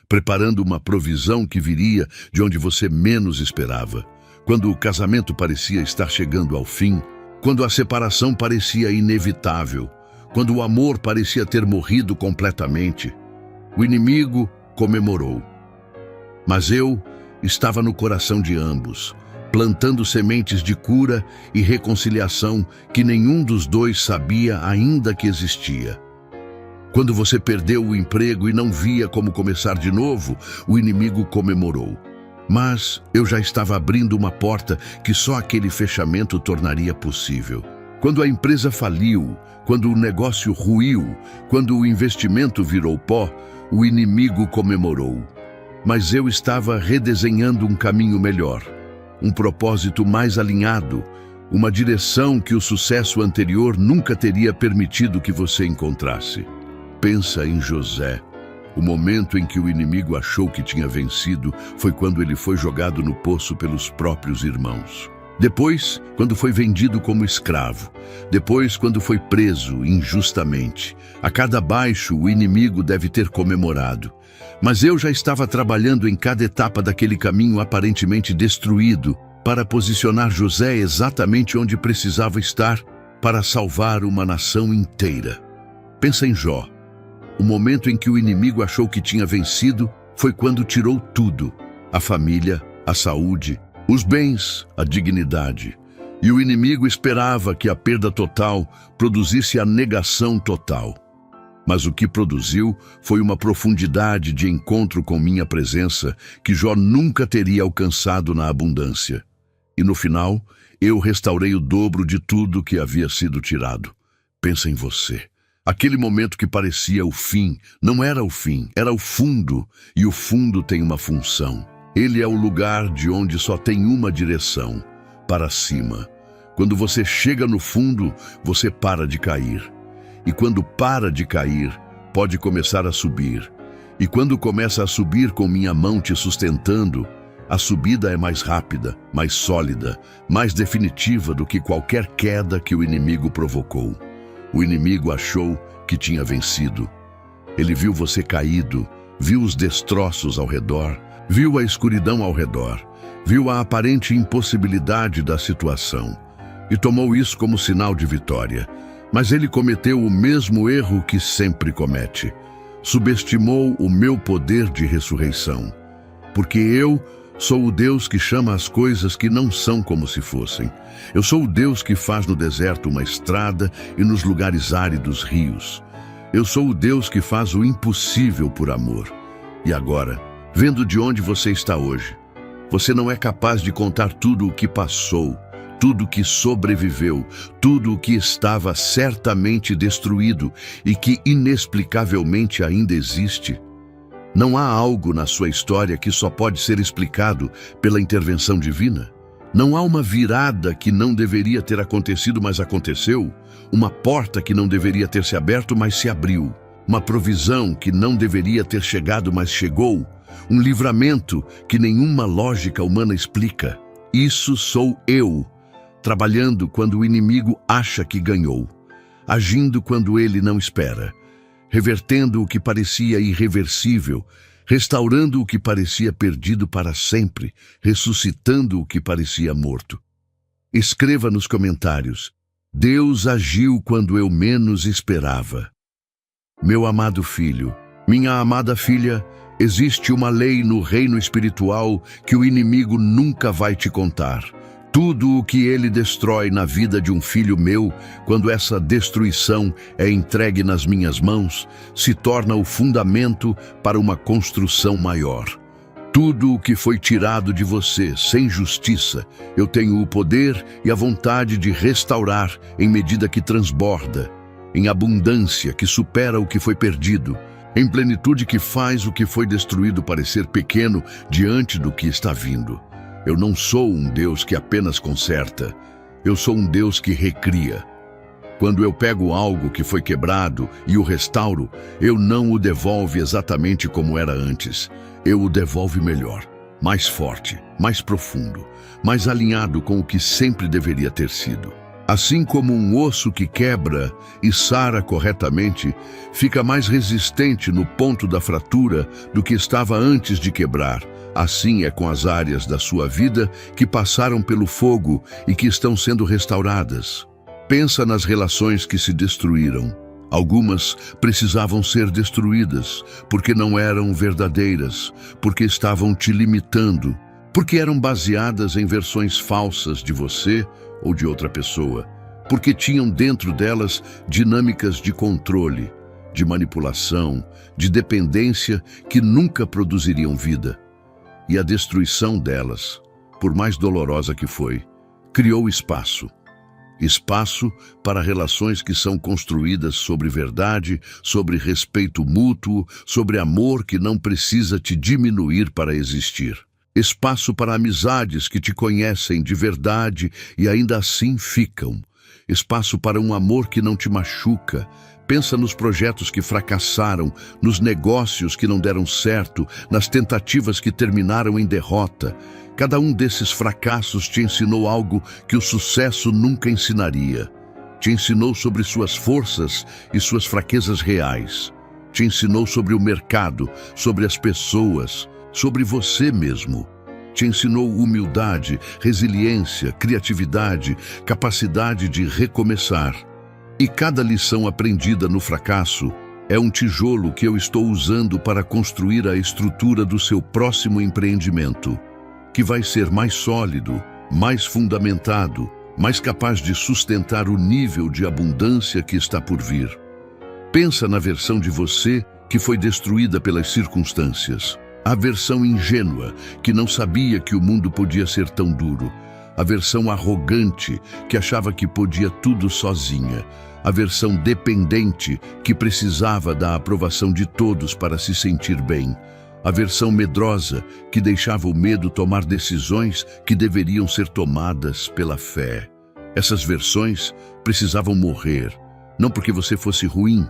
preparando uma provisão que viria de onde você menos esperava. Quando o casamento parecia estar chegando ao fim, quando a separação parecia inevitável, quando o amor parecia ter morrido completamente, o inimigo comemorou. Mas eu estava no coração de ambos, plantando sementes de cura e reconciliação que nenhum dos dois sabia ainda que existia. Quando você perdeu o emprego e não via como começar de novo, o inimigo comemorou. Mas eu já estava abrindo uma porta que só aquele fechamento tornaria possível. Quando a empresa faliu, quando o negócio ruiu, quando o investimento virou pó, o inimigo comemorou. Mas eu estava redesenhando um caminho melhor, um propósito mais alinhado, uma direção que o sucesso anterior nunca teria permitido que você encontrasse. Pensa em José. O momento em que o inimigo achou que tinha vencido foi quando ele foi jogado no poço pelos próprios irmãos. Depois, quando foi vendido como escravo. Depois, quando foi preso injustamente. A cada baixo, o inimigo deve ter comemorado. Mas eu já estava trabalhando em cada etapa daquele caminho aparentemente destruído para posicionar José exatamente onde precisava estar para salvar uma nação inteira. Pensa em Jó. O momento em que o inimigo achou que tinha vencido foi quando tirou tudo: a família, a saúde, os bens, a dignidade. E o inimigo esperava que a perda total produzisse a negação total. Mas o que produziu foi uma profundidade de encontro com minha presença que Jó nunca teria alcançado na abundância. E no final, eu restaurei o dobro de tudo que havia sido tirado. Pensa em você. Aquele momento que parecia o fim, não era o fim, era o fundo. E o fundo tem uma função. Ele é o lugar de onde só tem uma direção, para cima. Quando você chega no fundo, você para de cair. E quando para de cair, pode começar a subir. E quando começa a subir com minha mão te sustentando, a subida é mais rápida, mais sólida, mais definitiva do que qualquer queda que o inimigo provocou. O inimigo achou que tinha vencido. Ele viu você caído, viu os destroços ao redor, viu a escuridão ao redor, viu a aparente impossibilidade da situação e tomou isso como sinal de vitória. Mas ele cometeu o mesmo erro que sempre comete. Subestimou o meu poder de ressurreição. Porque eu sou o Deus que chama as coisas que não são como se fossem. Eu sou o Deus que faz no deserto uma estrada e nos lugares áridos rios. Eu sou o Deus que faz o impossível por amor. E agora, vendo de onde você está hoje, você não é capaz de contar tudo o que passou, tudo o que sobreviveu, tudo o que estava certamente destruído e que inexplicavelmente ainda existe. Não há algo na sua história que só pode ser explicado pela intervenção divina? Não há uma virada que não deveria ter acontecido, mas aconteceu? Uma porta que não deveria ter se aberto, mas se abriu? Uma provisão que não deveria ter chegado, mas chegou? Um livramento que nenhuma lógica humana explica? Isso sou eu, trabalhando quando o inimigo acha que ganhou, agindo quando ele não espera, revertendo o que parecia irreversível, restaurando o que parecia perdido para sempre, ressuscitando o que parecia morto. Escreva nos comentários: Deus agiu quando eu menos esperava. Meu amado filho, minha amada filha, existe uma lei no reino espiritual que o inimigo nunca vai te contar. Tudo o que ele destrói na vida de um filho meu, quando essa destruição é entregue nas minhas mãos, se torna o fundamento para uma construção maior. Tudo o que foi tirado de você sem justiça, eu tenho o poder e a vontade de restaurar em medida que transborda, em abundância que supera o que foi perdido, em plenitude que faz o que foi destruído parecer pequeno diante do que está vindo. Eu não sou um Deus que apenas conserta, eu sou um Deus que recria. Quando eu pego algo que foi quebrado e o restauro, eu não o devolvo exatamente como era antes. Eu o devolvo melhor, mais forte, mais profundo, mais alinhado com o que sempre deveria ter sido. Assim como um osso que quebra e sara corretamente, fica mais resistente no ponto da fratura do que estava antes de quebrar. Assim é com as áreas da sua vida que passaram pelo fogo e que estão sendo restauradas. Pensa nas relações que se destruíram. Algumas precisavam ser destruídas porque não eram verdadeiras, porque estavam te limitando, porque eram baseadas em versões falsas de você ou de outra pessoa, porque tinham dentro delas dinâmicas de controle, de manipulação, de dependência que nunca produziriam vida. E a destruição delas, por mais dolorosa que foi, criou espaço. Espaço para relações que são construídas sobre verdade, sobre respeito mútuo, sobre amor que não precisa te diminuir para existir. Espaço para amizades que te conhecem de verdade e ainda assim ficam. Espaço para um amor que não te machuca. Pensa nos projetos que fracassaram, nos negócios que não deram certo, nas tentativas que terminaram em derrota. Cada um desses fracassos te ensinou algo que o sucesso nunca ensinaria. Te ensinou sobre suas forças e suas fraquezas reais. Te ensinou sobre o mercado, sobre as pessoas, sobre você mesmo. Te ensinou humildade, resiliência, criatividade, capacidade de recomeçar. E cada lição aprendida no fracasso é um tijolo que eu estou usando para construir a estrutura do seu próximo empreendimento, que vai ser mais sólido, mais fundamentado, mais capaz de sustentar o nível de abundância que está por vir. Pensa na versão de você que foi destruída pelas circunstâncias. A versão ingênua, que não sabia que o mundo podia ser tão duro. a versão arrogante que achava que podia tudo sozinha, a versão dependente que precisava da aprovação de todos para se sentir bem, a versão medrosa que deixava o medo tomar decisões que deveriam ser tomadas pela fé. Essas versões precisavam morrer, não porque você fosse ruim,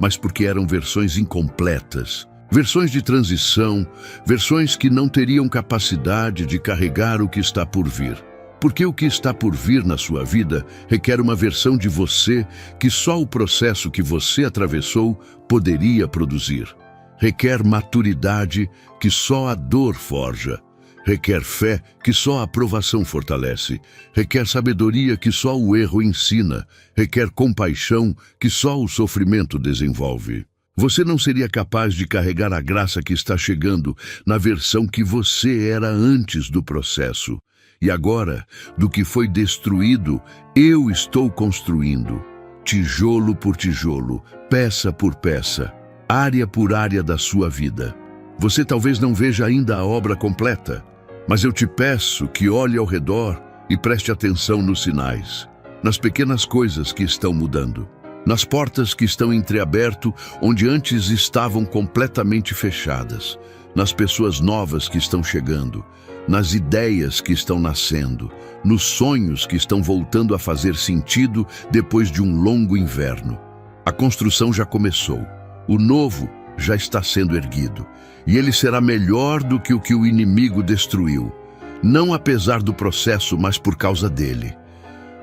mas porque eram versões incompletas, versões de transição, versões que não teriam capacidade de carregar o que está por vir. Porque o que está por vir na sua vida requer uma versão de você que só o processo que você atravessou poderia produzir. Requer maturidade que só a dor forja. Requer fé que só a aprovação fortalece. Requer sabedoria que só o erro ensina. Requer compaixão que só o sofrimento desenvolve. Você não seria capaz de carregar a graça que está chegando na versão que você era antes do processo. E agora, do que foi destruído, eu estou construindo. Tijolo por tijolo, peça por peça, área por área da sua vida. Você talvez não veja ainda a obra completa, mas eu te peço que olhe ao redor e preste atenção nos sinais, nas pequenas coisas que estão mudando, nas portas que estão entreabertas onde antes estavam completamente fechadas, nas pessoas novas que estão chegando, nas ideias que estão nascendo, nos sonhos que estão voltando a fazer sentido depois de um longo inverno. A construção já começou, o novo já está sendo erguido, e ele será melhor do que o inimigo destruiu, não apesar do processo, mas por causa dele.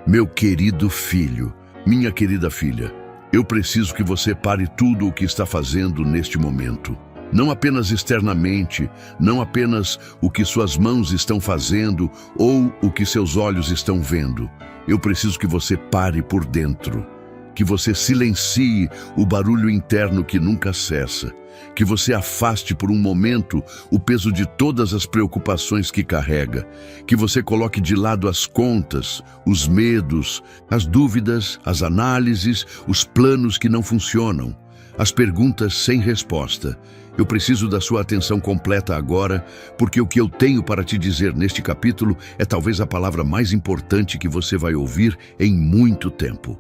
Meu querido filho, minha querida filha, eu preciso que você pare tudo o que está fazendo neste momento. Não apenas externamente, não apenas o que suas mãos estão fazendo ou o que seus olhos estão vendo. Eu preciso que você pare por dentro, que você silencie o barulho interno que nunca cessa, que você afaste por um momento o peso de todas as preocupações que carrega, que você coloque de lado as contas, os medos, as dúvidas, as análises, os planos que não funcionam, as perguntas sem resposta. Eu preciso da sua atenção completa agora, porque o que eu tenho para te dizer neste capítulo é talvez a palavra mais importante que você vai ouvir em muito tempo.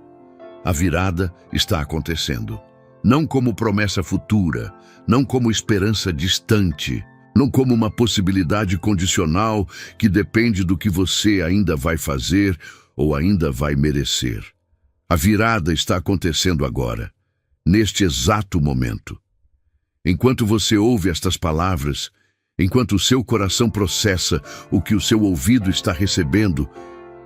A virada está acontecendo. Não como promessa futura, não como esperança distante, não como uma possibilidade condicional que depende do que você ainda vai fazer ou ainda vai merecer. A virada está acontecendo agora, neste exato momento. Enquanto você ouve estas palavras, enquanto o seu coração processa o que o seu ouvido está recebendo,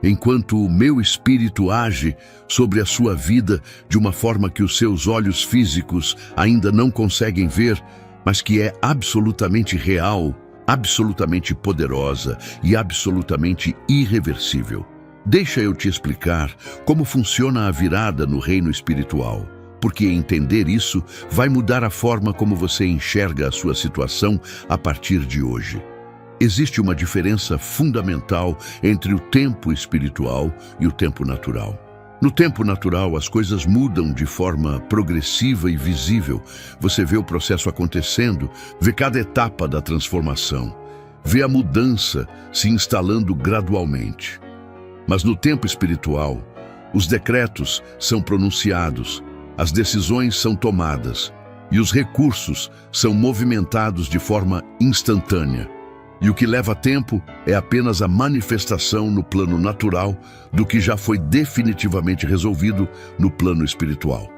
enquanto o meu espírito age sobre a sua vida de uma forma que os seus olhos físicos ainda não conseguem ver, mas que é absolutamente real, absolutamente poderosa e absolutamente irreversível. Deixa eu te explicar como funciona a virada no reino espiritual, porque entender isso vai mudar a forma como você enxerga a sua situação a partir de hoje. Existe uma diferença fundamental entre o tempo espiritual e o tempo natural. No tempo natural, as coisas mudam de forma progressiva e visível. Você vê o processo acontecendo, vê cada etapa da transformação, vê a mudança se instalando gradualmente. Mas no tempo espiritual, os decretos são pronunciados, as decisões são tomadas e os recursos são movimentados de forma instantânea. E o que leva tempo é apenas a manifestação no plano natural do que já foi definitivamente resolvido no plano espiritual.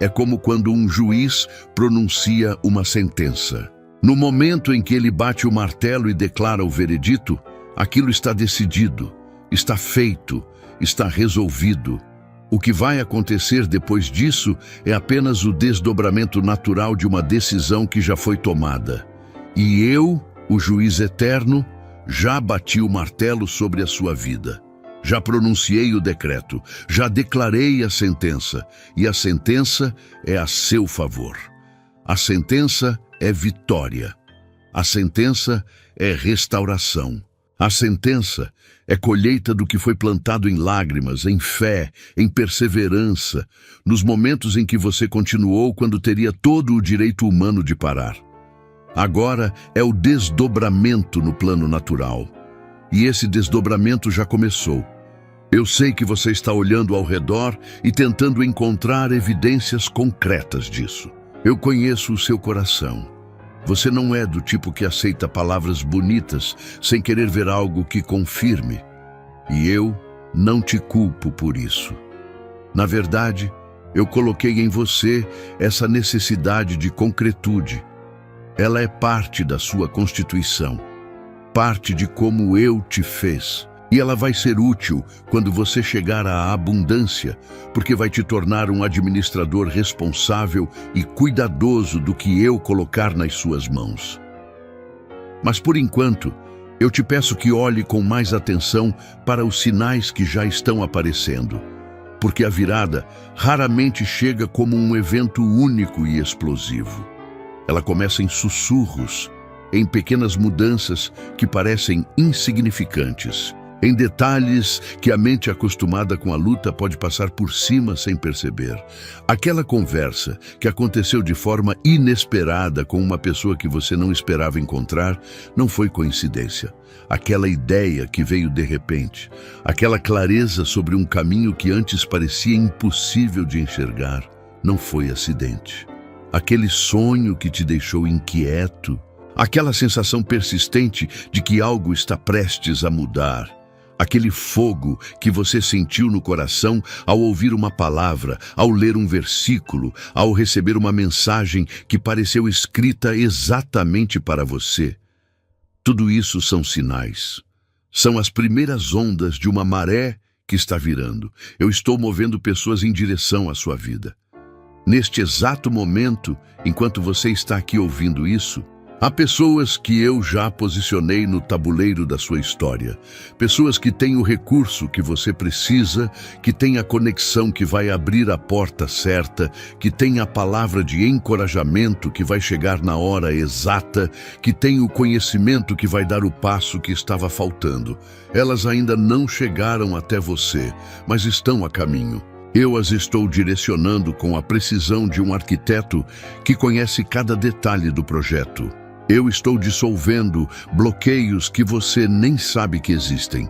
É como quando um juiz pronuncia uma sentença. No momento em que ele bate o martelo e declara o veredito, aquilo está decidido, está feito, está resolvido. O que vai acontecer depois disso é apenas o desdobramento natural de uma decisão que já foi tomada. E eu, o juiz eterno, já bati o martelo sobre a sua vida. Já pronunciei o decreto, já declarei a sentença, e a sentença é a seu favor. A sentença é vitória. A sentença é restauração. A sentença é colheita do que foi plantado em lágrimas, em fé, em perseverança, nos momentos em que você continuou quando teria todo o direito humano de parar. Agora é o desdobramento no plano natural. E esse desdobramento já começou. Eu sei que você está olhando ao redor e tentando encontrar evidências concretas disso. Eu conheço o seu coração. Você não é do tipo que aceita palavras bonitas sem querer ver algo que confirme. E eu não te culpo por isso. Na verdade, eu coloquei em você essa necessidade de concretude. Ela é parte da sua constituição, parte de como eu te fiz. E ela vai ser útil quando você chegar à abundância, porque vai te tornar um administrador responsável e cuidadoso do que eu colocar nas suas mãos. Mas por enquanto, eu te peço que olhe com mais atenção para os sinais que já estão aparecendo, porque a virada raramente chega como um evento único e explosivo. Ela começa em sussurros, em pequenas mudanças que parecem insignificantes, em detalhes que a mente acostumada com a luta pode passar por cima sem perceber. Aquela conversa que aconteceu de forma inesperada com uma pessoa que você não esperava encontrar não foi coincidência. Aquela ideia que veio de repente, aquela clareza sobre um caminho que antes parecia impossível de enxergar, não foi acidente. Aquele sonho que te deixou inquieto, aquela sensação persistente de que algo está prestes a mudar, aquele fogo que você sentiu no coração ao ouvir uma palavra, ao ler um versículo, ao receber uma mensagem que pareceu escrita exatamente para você. Tudo isso são sinais. São as primeiras ondas de uma maré que está virando. Eu estou movendo pessoas em direção à sua vida. Neste exato momento, enquanto você está aqui ouvindo isso, há pessoas que eu já posicionei no tabuleiro da sua história. Pessoas que têm o recurso que você precisa, que têm a conexão que vai abrir a porta certa, que têm a palavra de encorajamento que vai chegar na hora exata, que têm o conhecimento que vai dar o passo que estava faltando. Elas ainda não chegaram até você, mas estão a caminho. Eu as estou direcionando com a precisão de um arquiteto que conhece cada detalhe do projeto. Eu estou dissolvendo bloqueios que você nem sabe que existem.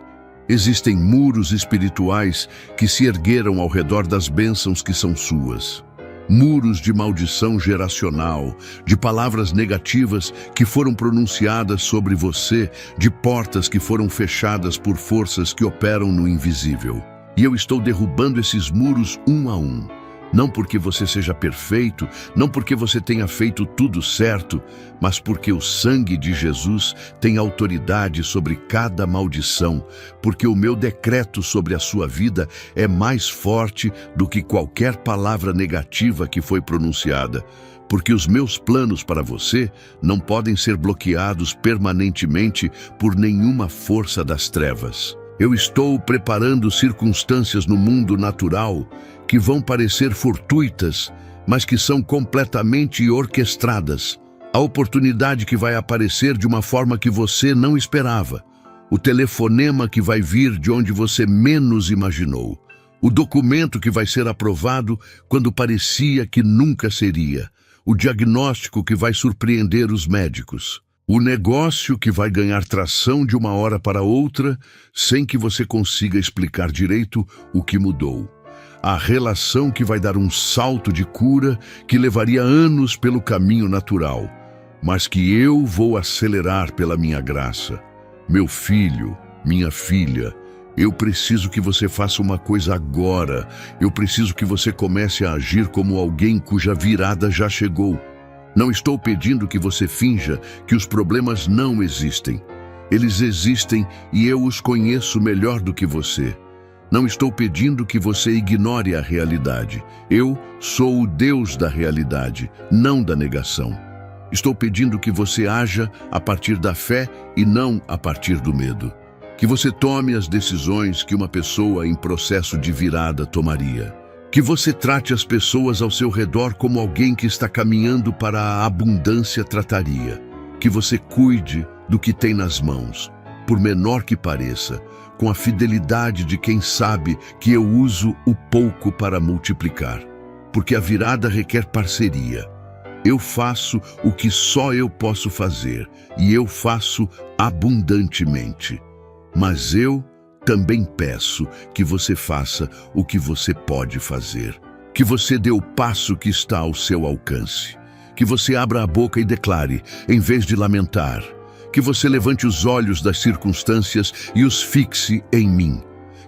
Existem muros espirituais que se ergueram ao redor das bênçãos que são suas. Muros de maldição geracional, de palavras negativas que foram pronunciadas sobre você, de portas que foram fechadas por forças que operam no invisível. E eu estou derrubando esses muros um a um. Não porque você seja perfeito, não porque você tenha feito tudo certo, mas porque o sangue de Jesus tem autoridade sobre cada maldição, porque o meu decreto sobre a sua vida é mais forte do que qualquer palavra negativa que foi pronunciada, porque os meus planos para você não podem ser bloqueados permanentemente por nenhuma força das trevas. Eu estou preparando circunstâncias no mundo natural que vão parecer fortuitas, mas que são completamente orquestradas. A oportunidade que vai aparecer de uma forma que você não esperava. O telefonema que vai vir de onde você menos imaginou. O documento que vai ser aprovado quando parecia que nunca seria. O diagnóstico que vai surpreender os médicos. O negócio que vai ganhar tração de uma hora para outra, sem que você consiga explicar direito o que mudou. A relação que vai dar um salto de cura que levaria anos pelo caminho natural, mas que eu vou acelerar pela minha graça. Meu filho, minha filha, eu preciso que você faça uma coisa agora. Eu preciso que você comece a agir como alguém cuja virada já chegou. Não estou pedindo que você finja que os problemas não existem. Eles existem e eu os conheço melhor do que você. Não estou pedindo que você ignore a realidade. Eu sou o Deus da realidade, não da negação. Estou pedindo que você haja a partir da fé e não a partir do medo. Que você tome as decisões que uma pessoa em processo de virada tomaria. Que você trate as pessoas ao seu redor como alguém que está caminhando para a abundância trataria. Que você cuide do que tem nas mãos, por menor que pareça, com a fidelidade de quem sabe que eu uso o pouco para multiplicar. Porque a virada requer parceria. Eu faço o que só eu posso fazer, e eu faço abundantemente. mas eu também peço que você faça o que você pode fazer. Que você dê o passo que está ao seu alcance. Que você abra a boca e declare, em vez de lamentar. Que você levante os olhos das circunstâncias e os fixe em mim.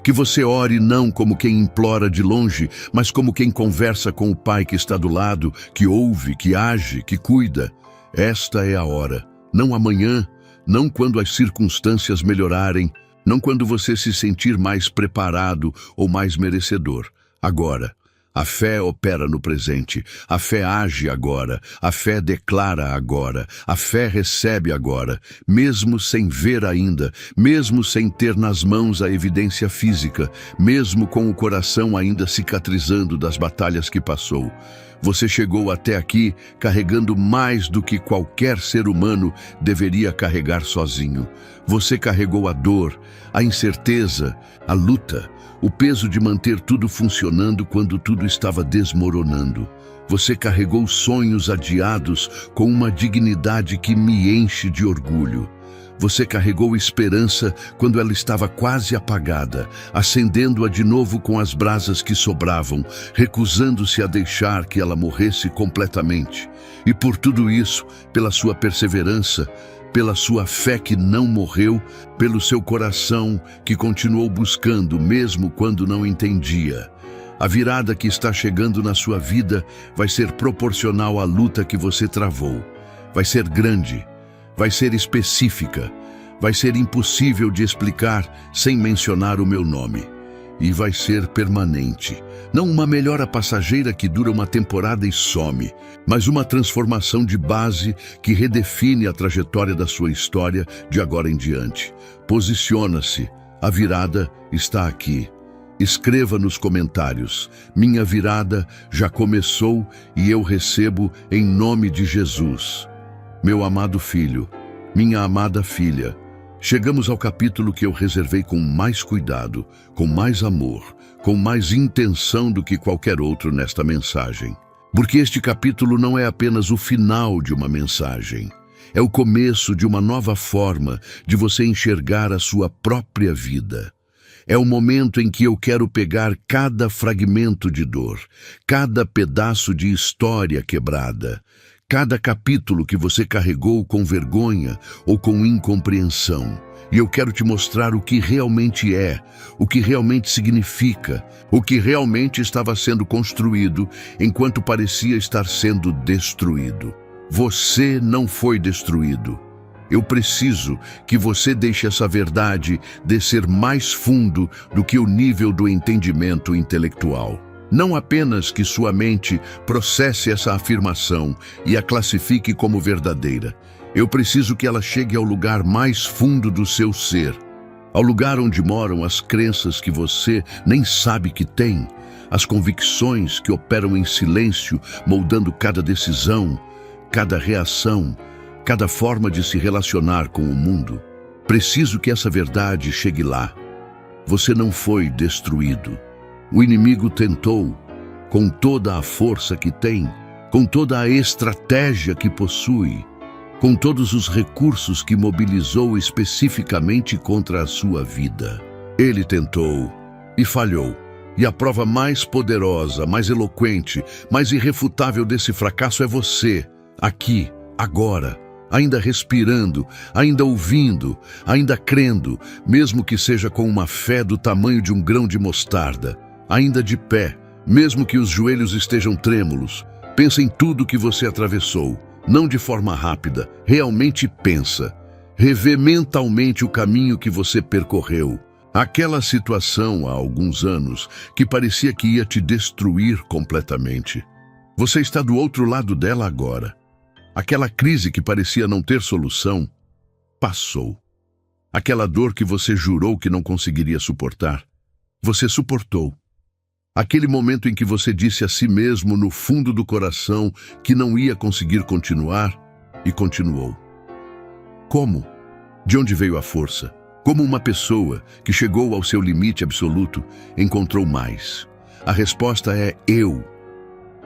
Que você ore não como quem implora de longe, mas como quem conversa com o Pai que está do lado, que ouve, que age, que cuida. Esta é a hora, não amanhã, não quando as circunstâncias melhorarem, não quando você se sentir mais preparado ou mais merecedor. Agora. A fé opera no presente, a fé age agora, a fé declara agora, a fé recebe agora, mesmo sem ver ainda, mesmo sem ter nas mãos a evidência física, mesmo com o coração ainda cicatrizando das batalhas que passou. Você chegou até aqui carregando mais do que qualquer ser humano deveria carregar sozinho. Você carregou a dor, a incerteza, a luta, o peso de manter tudo funcionando quando tudo estava desmoronando. Você carregou sonhos adiados com uma dignidade que me enche de orgulho. Você carregou esperança quando ela estava quase apagada, acendendo-a de novo com as brasas que sobravam, recusando-se a deixar que ela morresse completamente. E por tudo isso, pela sua perseverança, pela sua fé que não morreu, pelo seu coração que continuou buscando mesmo quando não entendia. A virada que está chegando na sua vida vai ser proporcional à luta que você travou. Vai ser grande, vai ser específica, vai ser impossível de explicar sem mencionar o meu nome. E vai ser permanente. Não uma melhora passageira que dura uma temporada e some, mas uma transformação de base que redefine a trajetória da sua história de agora em diante. Posiciona-se. A virada está aqui. Escreva nos comentários: minha virada já começou e eu recebo em nome de Jesus. Meu amado filho, minha amada filha, chegamos ao capítulo que eu reservei com mais cuidado, com mais amor, com mais intenção do que qualquer outro nesta mensagem. Porque este capítulo não é apenas o final de uma mensagem. É o começo de uma nova forma de você enxergar a sua própria vida. É o momento em que eu quero pegar cada fragmento de dor, cada pedaço de história quebrada, cada capítulo que você carregou com vergonha ou com incompreensão. E eu quero te mostrar o que realmente é, o que realmente significa, o que realmente estava sendo construído enquanto parecia estar sendo destruído. Você não foi destruído. Eu preciso que você deixe essa verdade descer mais fundo do que o nível do entendimento intelectual. Não apenas que sua mente processe essa afirmação e a classifique como verdadeira. Eu preciso que ela chegue ao lugar mais fundo do seu ser, ao lugar onde moram as crenças que você nem sabe que tem, as convicções que operam em silêncio, moldando cada decisão, cada reação, cada forma de se relacionar com o mundo. Preciso que essa verdade chegue lá. Você não foi destruído. O inimigo tentou, com toda a força que tem, com toda a estratégia que possui, com todos os recursos que mobilizou especificamente contra a sua vida. Ele tentou e falhou. E a prova mais poderosa, mais eloquente, mais irrefutável desse fracasso é você, aqui, agora, ainda respirando, ainda ouvindo, ainda crendo, mesmo que seja com uma fé do tamanho de um grão de mostarda, ainda de pé, mesmo que os joelhos estejam trêmulos. Pensa em tudo que você atravessou, não de forma rápida, realmente pensa. Revê mentalmente o caminho que você percorreu. Aquela situação há alguns anos que parecia que ia te destruir completamente. Você está do outro lado dela agora. Aquela crise que parecia não ter solução, passou. Aquela dor que você jurou que não conseguiria suportar, você suportou. Aquele momento em que você disse a si mesmo no fundo do coração que não ia conseguir continuar, e continuou. Como? De onde veio a força? Como uma pessoa que chegou ao seu limite absoluto encontrou mais? A resposta é eu.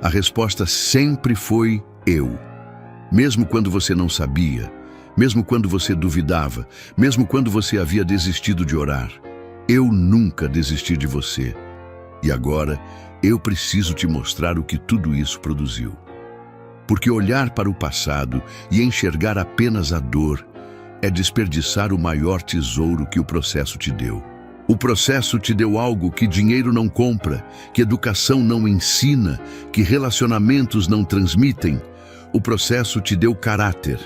A resposta sempre foi eu. Mesmo quando você não sabia, mesmo quando você duvidava, mesmo quando você havia desistido de orar. Eu nunca desisti de você. E agora, eu preciso te mostrar o que tudo isso produziu. Porque olhar para o passado e enxergar apenas a dor é desperdiçar o maior tesouro que o processo te deu. O processo te deu algo que dinheiro não compra, que educação não ensina, que relacionamentos não transmitem. O processo te deu caráter.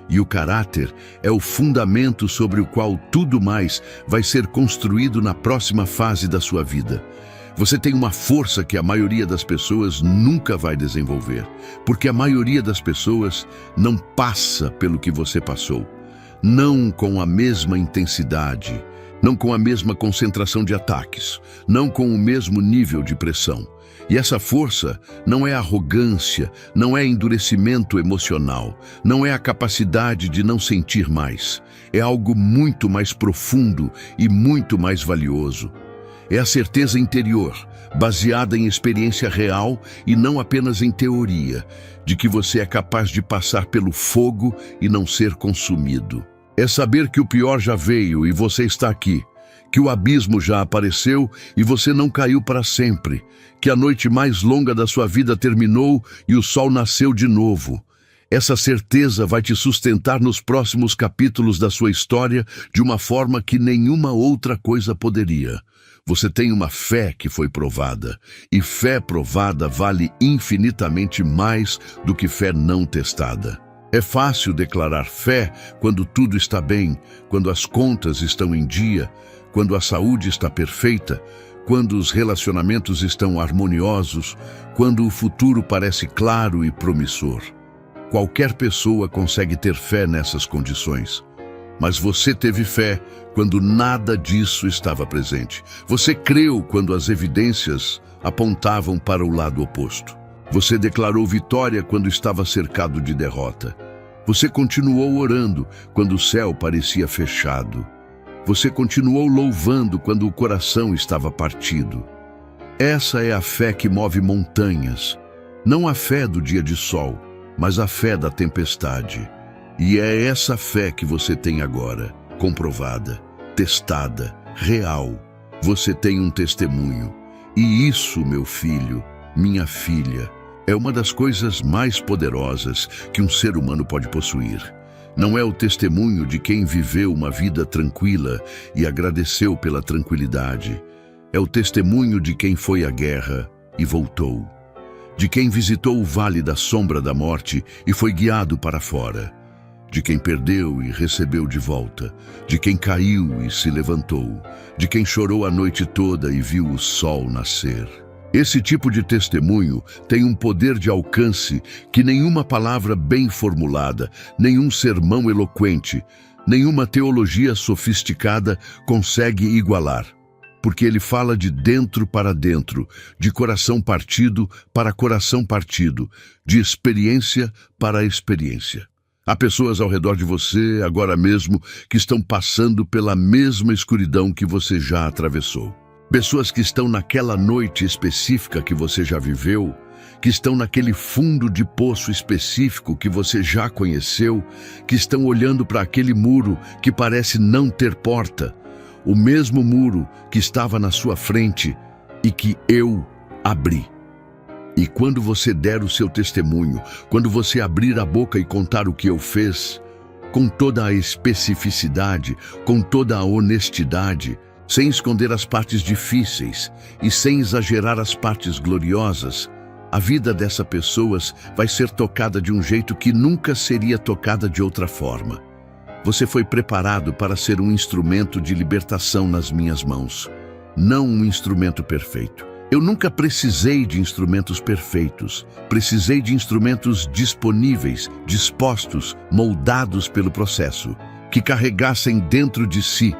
E o caráter é o fundamento sobre o qual tudo mais vai ser construído na próxima fase da sua vida. Você tem uma força que a maioria das pessoas nunca vai desenvolver, porque a maioria das pessoas não passa pelo que você passou. Não com a mesma intensidade, não com a mesma concentração de ataques, não com o mesmo nível de pressão. E essa força não é arrogância, não é endurecimento emocional, não é a capacidade de não sentir mais. É algo muito mais profundo e muito mais valioso. É a certeza interior, baseada em experiência real e não apenas em teoria, de que você é capaz de passar pelo fogo e não ser consumido. É saber que o pior já veio e você está aqui, que o abismo já apareceu e você não caiu para sempre, que a noite mais longa da sua vida terminou e o sol nasceu de novo. Essa certeza vai te sustentar nos próximos capítulos da sua história de uma forma que nenhuma outra coisa poderia. Você tem uma fé que foi provada, e fé provada vale infinitamente mais do que fé não testada. É fácil declarar fé quando tudo está bem, quando as contas estão em dia, quando a saúde está perfeita, quando os relacionamentos estão harmoniosos, quando o futuro parece claro e promissor. Qualquer pessoa consegue ter fé nessas condições. Mas você teve fé quando nada disso estava presente. Você creu quando as evidências apontavam para o lado oposto. Você declarou vitória quando estava cercado de derrota. Você continuou orando quando o céu parecia fechado. Você continuou louvando quando o coração estava partido. Essa é a fé que move montanhas. Não a fé do dia de sol, mas a fé da tempestade. E é essa fé que você tem agora, comprovada, testada, real. Você tem um testemunho. E isso, meu filho, minha filha, é uma das coisas mais poderosas que um ser humano pode possuir. Não é o testemunho de quem viveu uma vida tranquila e agradeceu pela tranquilidade. É o testemunho de quem foi à guerra e voltou. De quem visitou o vale da sombra da morte e foi guiado para fora. De quem perdeu e recebeu de volta. De quem caiu e se levantou. De quem chorou a noite toda e viu o sol nascer. Esse tipo de testemunho tem um poder de alcance que nenhuma palavra bem formulada, nenhum sermão eloquente, nenhuma teologia sofisticada consegue igualar. Porque ele fala de dentro para dentro, de coração partido para coração partido, de experiência para experiência. Há pessoas ao redor de você, agora mesmo, que estão passando pela mesma escuridão que você já atravessou. Pessoas que estão naquela noite específica que você já viveu, que estão naquele fundo de poço específico que você já conheceu, que estão olhando para aquele muro que parece não ter porta, o mesmo muro que estava na sua frente e que eu abri. E quando você der o seu testemunho, quando você abrir a boca e contar o que eu fiz, com toda a especificidade, com toda a honestidade, sem esconder as partes difíceis e sem exagerar as partes gloriosas, a vida dessas pessoas vai ser tocada de um jeito que nunca seria tocada de outra forma. Você foi preparado para ser um instrumento de libertação nas minhas mãos, não um instrumento perfeito. Eu nunca precisei de instrumentos perfeitos. Precisei de instrumentos disponíveis, dispostos, moldados pelo processo, que carregassem dentro de si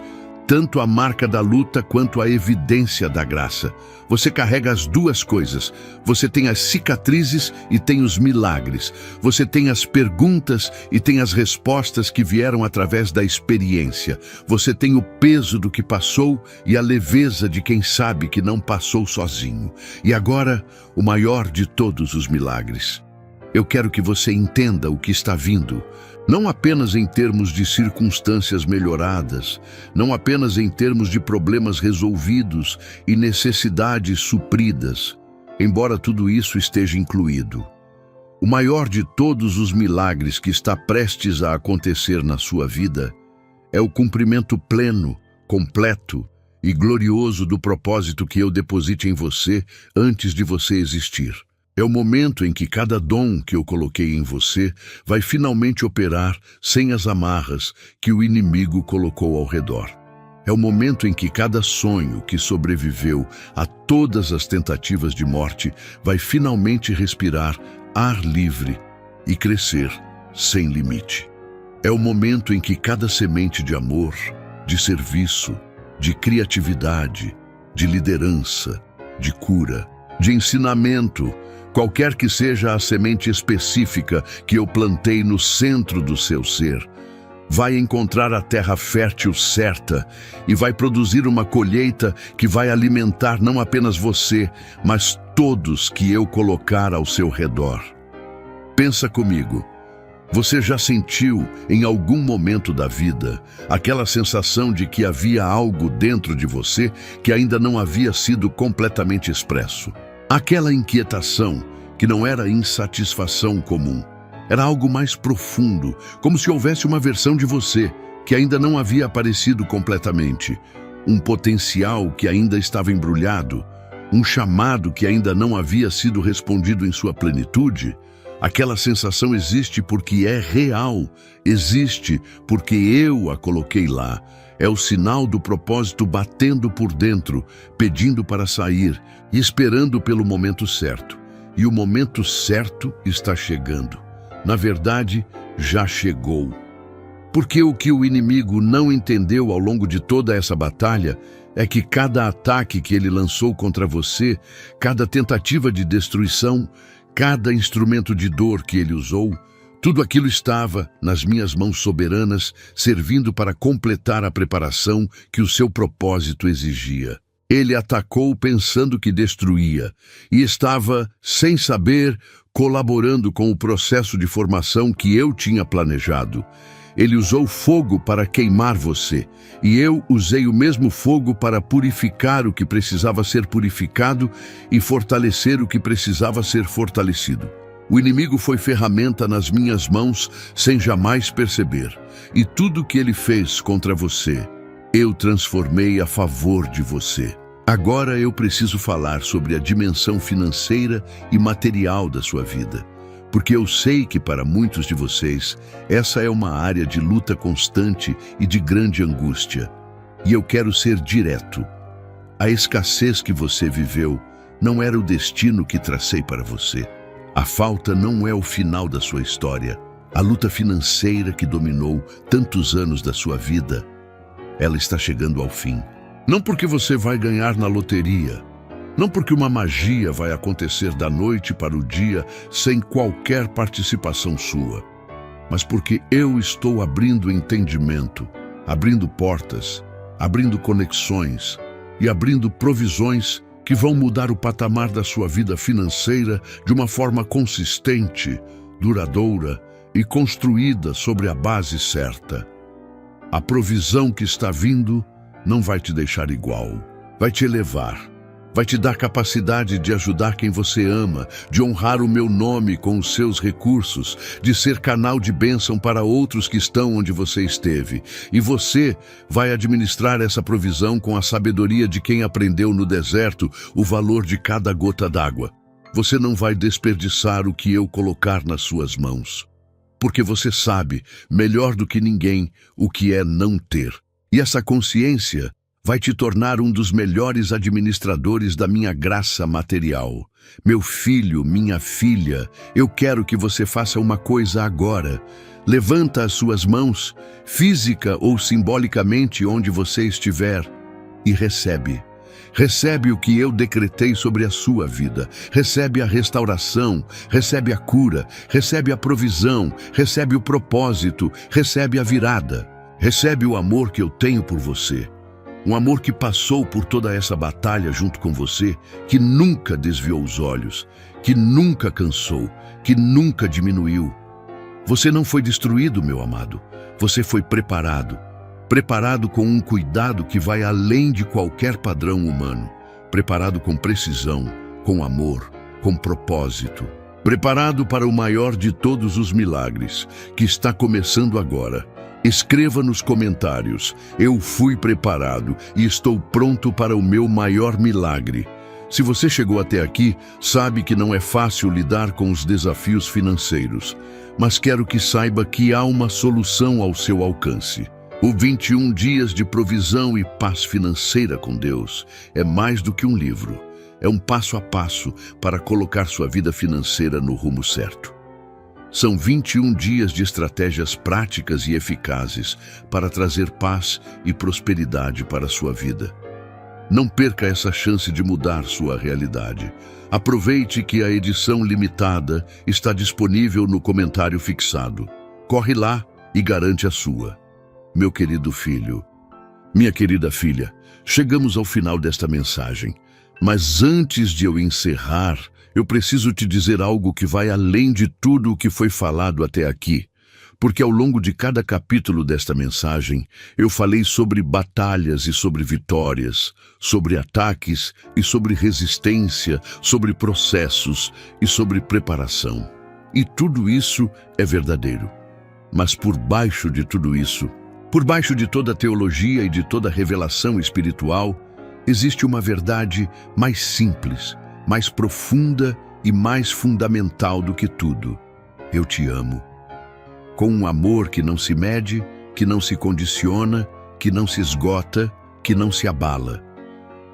tanto a marca da luta quanto a evidência da graça. Você carrega as duas coisas. Você tem as cicatrizes e tem os milagres. Você tem as perguntas e tem as respostas que vieram através da experiência. Você tem o peso do que passou e a leveza de quem sabe que não passou sozinho. E agora, o maior de todos os milagres. Eu quero que você entenda o que está vindo, Não apenas em termos de circunstâncias melhoradas, não apenas em termos de problemas resolvidos e necessidades supridas, embora tudo isso esteja incluído. O maior de todos os milagres que está prestes a acontecer na sua vida é o cumprimento pleno, completo e glorioso do propósito que eu deposite em você antes de você existir. É o momento em que cada dom que eu coloquei em você vai finalmente operar sem as amarras que o inimigo colocou ao redor. É o momento em que cada sonho que sobreviveu a todas as tentativas de morte vai finalmente respirar ar livre e crescer sem limite. É o momento em que cada semente de amor, de serviço, de criatividade, de liderança, de cura, de ensinamento, qualquer que seja a semente específica que eu plantei no centro do seu ser, vai encontrar a terra fértil certa e vai produzir uma colheita que vai alimentar não apenas você, mas todos que eu colocar ao seu redor. Pensa comigo. Você já sentiu, em algum momento da vida, aquela sensação de que havia algo dentro de você que ainda não havia sido completamente expresso? Aquela inquietação que não era insatisfação comum, era algo mais profundo, como se houvesse uma versão de você que ainda não havia aparecido completamente, um potencial que ainda estava embrulhado, um chamado que ainda não havia sido respondido em sua plenitude. Aquela sensação existe porque é real, existe porque eu a coloquei lá. É o sinal do propósito batendo por dentro, pedindo para sair e esperando pelo momento certo. E o momento certo está chegando. Na verdade, já chegou. Porque o que o inimigo não entendeu ao longo de toda essa batalha é que cada ataque que ele lançou contra você, cada tentativa de destruição, cada instrumento de dor que ele usou, tudo aquilo estava nas minhas mãos soberanas, servindo para completar a preparação que o seu propósito exigia. Ele atacou pensando que destruía e estava, sem saber, colaborando com o processo de formação que eu tinha planejado. Ele usou fogo para queimar você, e eu usei o mesmo fogo para purificar o que precisava ser purificado e fortalecer o que precisava ser fortalecido. O inimigo foi ferramenta nas minhas mãos sem jamais perceber, e tudo o que ele fez contra você, eu transformei a favor de você. Agora eu preciso falar sobre a dimensão financeira e material da sua vida. Porque eu sei que para muitos de vocês, essa é uma área de luta constante e de grande angústia. E eu quero ser direto. A escassez que você viveu não era o destino que tracei para você. A falta não é o final da sua história. A luta financeira que dominou tantos anos da sua vida, ela está chegando ao fim. Não porque você vai ganhar na loteria, não porque uma magia vai acontecer da noite para o dia sem qualquer participação sua, mas porque eu estou abrindo entendimento, abrindo portas, abrindo conexões e abrindo provisões que vão mudar o patamar da sua vida financeira de uma forma consistente, duradoura e construída sobre a base certa. A provisão que está vindo não vai te deixar igual, vai te elevar. Vai te dar capacidade de ajudar quem você ama, de honrar o meu nome com os seus recursos, de ser canal de bênção para outros que estão onde você esteve. E você vai administrar essa provisão com a sabedoria de quem aprendeu no deserto o valor de cada gota d'água. Você não vai desperdiçar o que eu colocar nas suas mãos. Porque você sabe, melhor do que ninguém, o que é não ter. E essa consciência vai te tornar um dos melhores administradores da minha graça material. Meu filho, minha filha, eu quero que você faça uma coisa agora. Levanta as suas mãos, física ou simbolicamente onde você estiver, e recebe. Recebe o que eu decretei sobre a sua vida. Recebe a restauração, recebe a cura, recebe a provisão, recebe o propósito, recebe a virada. Recebe o amor que eu tenho por você. Um amor que passou por toda essa batalha junto com você, que nunca desviou os olhos, que nunca cansou, que nunca diminuiu. Você não foi destruído, meu amado. Você foi preparado. Preparado com um cuidado que vai além de qualquer padrão humano. Preparado com precisão, com amor, com propósito. Preparado para o maior de todos os milagres, que está começando agora. Escreva nos comentários: eu fui preparado e estou pronto para o meu maior milagre. Se você chegou até aqui, sabe que não é fácil lidar com os desafios financeiros, mas quero que saiba que há uma solução ao seu alcance. O 21 dias de provisão e paz financeira com Deus é mais do que um livro. É um passo a passo para colocar sua vida financeira no rumo certo. São 21 dias de estratégias práticas e eficazes para trazer paz e prosperidade para a sua vida. Não perca essa chance de mudar sua realidade. Aproveite que a edição limitada está disponível no comentário fixado. Corre lá e garante a sua. Meu querido filho, minha querida filha, chegamos ao final desta mensagem. Mas antes de eu encerrar, eu preciso te dizer algo que vai além de tudo o que foi falado até aqui. Porque ao longo de cada capítulo desta mensagem, eu falei sobre batalhas e sobre vitórias, sobre ataques e sobre resistência, sobre processos e sobre preparação. E tudo isso é verdadeiro. Mas por baixo de tudo isso, por baixo de toda a teologia e de toda a revelação espiritual, existe uma verdade mais simples, mais profunda e mais fundamental do que tudo. Eu te amo. Com um amor que não se mede, que não se condiciona, que não se esgota, que não se abala.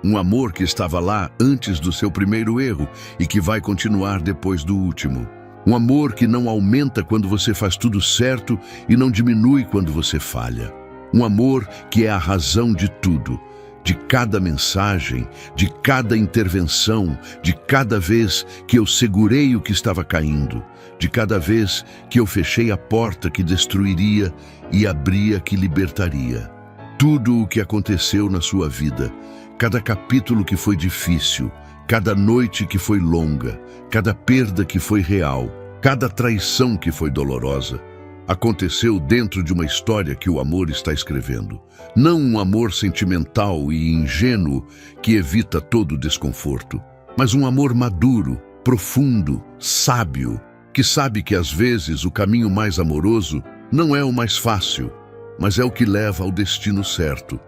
Um amor que estava lá antes do seu primeiro erro e que vai continuar depois do último. Um amor que não aumenta quando você faz tudo certo e não diminui quando você falha. Um amor que é a razão de tudo, de cada mensagem, de cada intervenção, de cada vez que eu segurei o que estava caindo, de cada vez que eu fechei a porta que destruiria e abri a que libertaria. Tudo o que aconteceu na sua vida, cada capítulo que foi difícil, cada noite que foi longa, cada perda que foi real, cada traição que foi dolorosa, aconteceu dentro de uma história que o amor está escrevendo. Não um amor sentimental e ingênuo que evita todo o desconforto, mas um amor maduro, profundo, sábio, que sabe que às vezes o caminho mais amoroso não é o mais fácil, mas é o que leva ao destino certo.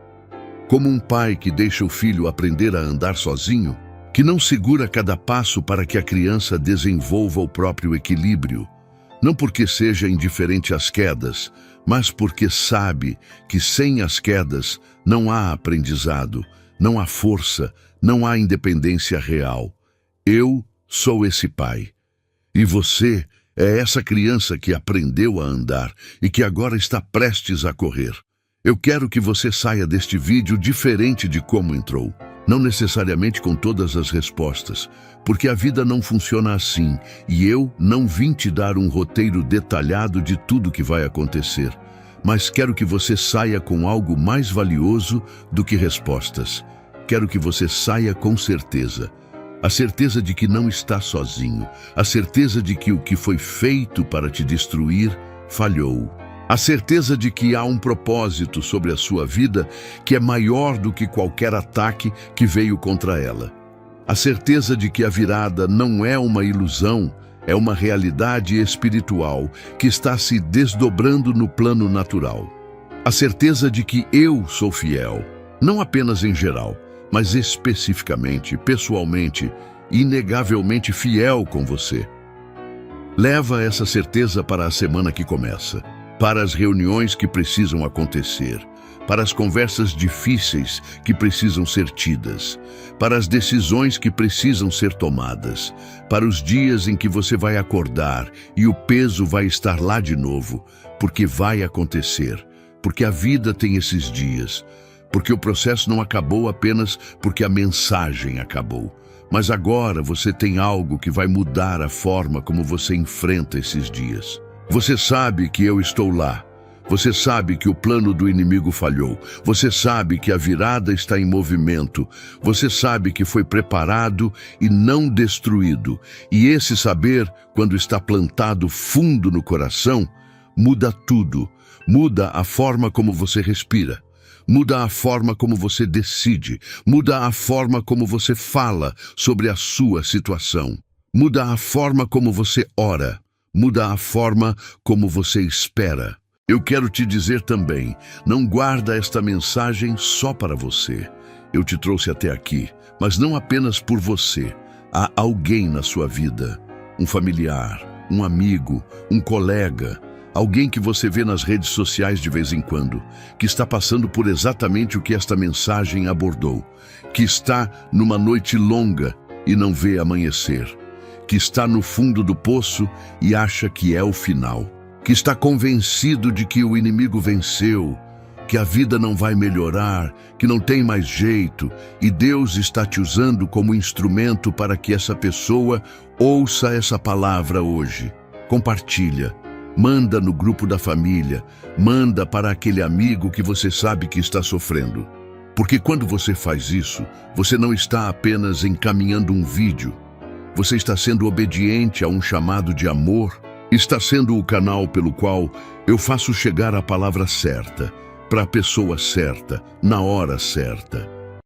Como um pai que deixa o filho aprender a andar sozinho, que não segura cada passo para que a criança desenvolva o próprio equilíbrio, não porque seja indiferente às quedas, mas porque sabe que sem as quedas não há aprendizado, não há força, não há independência real. Eu sou esse pai. E você é essa criança que aprendeu a andar e que agora está prestes a correr. Eu quero que você saia deste vídeo diferente de como entrou. Não necessariamente com todas as respostas, porque a vida não funciona assim e eu não vim te dar um roteiro detalhado de tudo que vai acontecer. Mas quero que você saia com algo mais valioso do que respostas. Quero que você saia com certeza. A certeza de que não está sozinho. A certeza de que o que foi feito para te destruir falhou. A certeza de que há um propósito sobre a sua vida que é maior do que qualquer ataque que veio contra ela. A certeza de que a virada não é uma ilusão, é uma realidade espiritual que está se desdobrando no plano natural. A certeza de que eu sou fiel, não apenas em geral, mas especificamente, pessoalmente, inegavelmente fiel com você. Leva essa certeza para a semana que começa. Para as reuniões que precisam acontecer, para as conversas difíceis que precisam ser tidas, para as decisões que precisam ser tomadas, para os dias em que você vai acordar e o peso vai estar lá de novo, porque vai acontecer, porque a vida tem esses dias, porque o processo não acabou apenas porque a mensagem acabou. Mas agora você tem algo que vai mudar a forma como você enfrenta esses dias. Você sabe que eu estou lá. Você sabe que o plano do inimigo falhou. Você sabe que a virada está em movimento. Você sabe que foi preparado e não destruído. E esse saber, quando está plantado fundo no coração, muda tudo. Muda a forma como você respira. Muda a forma como você decide. Muda a forma como você fala sobre a sua situação. Muda a forma como você ora. Muda a forma como você espera. Eu quero te dizer também, não guarda esta mensagem só para você. Eu te trouxe até aqui, mas não apenas por você. Há alguém na sua vida, um familiar, um amigo, um colega, alguém que você vê nas redes sociais de vez em quando, que está passando por exatamente o que esta mensagem abordou, que está numa noite longa e não vê amanhecer, que está no fundo do poço e acha que é o final, que está convencido de que o inimigo venceu, que a vida não vai melhorar, que não tem mais jeito, e Deus está te usando como instrumento para que essa pessoa ouça essa palavra hoje. Compartilha, manda no grupo da família, manda para aquele amigo que você sabe que está sofrendo. Porque quando você faz isso, você não está apenas encaminhando um vídeo, você está sendo obediente a um chamado de amor. Está sendo o canal pelo qual eu faço chegar a palavra certa, para a pessoa certa, na hora certa.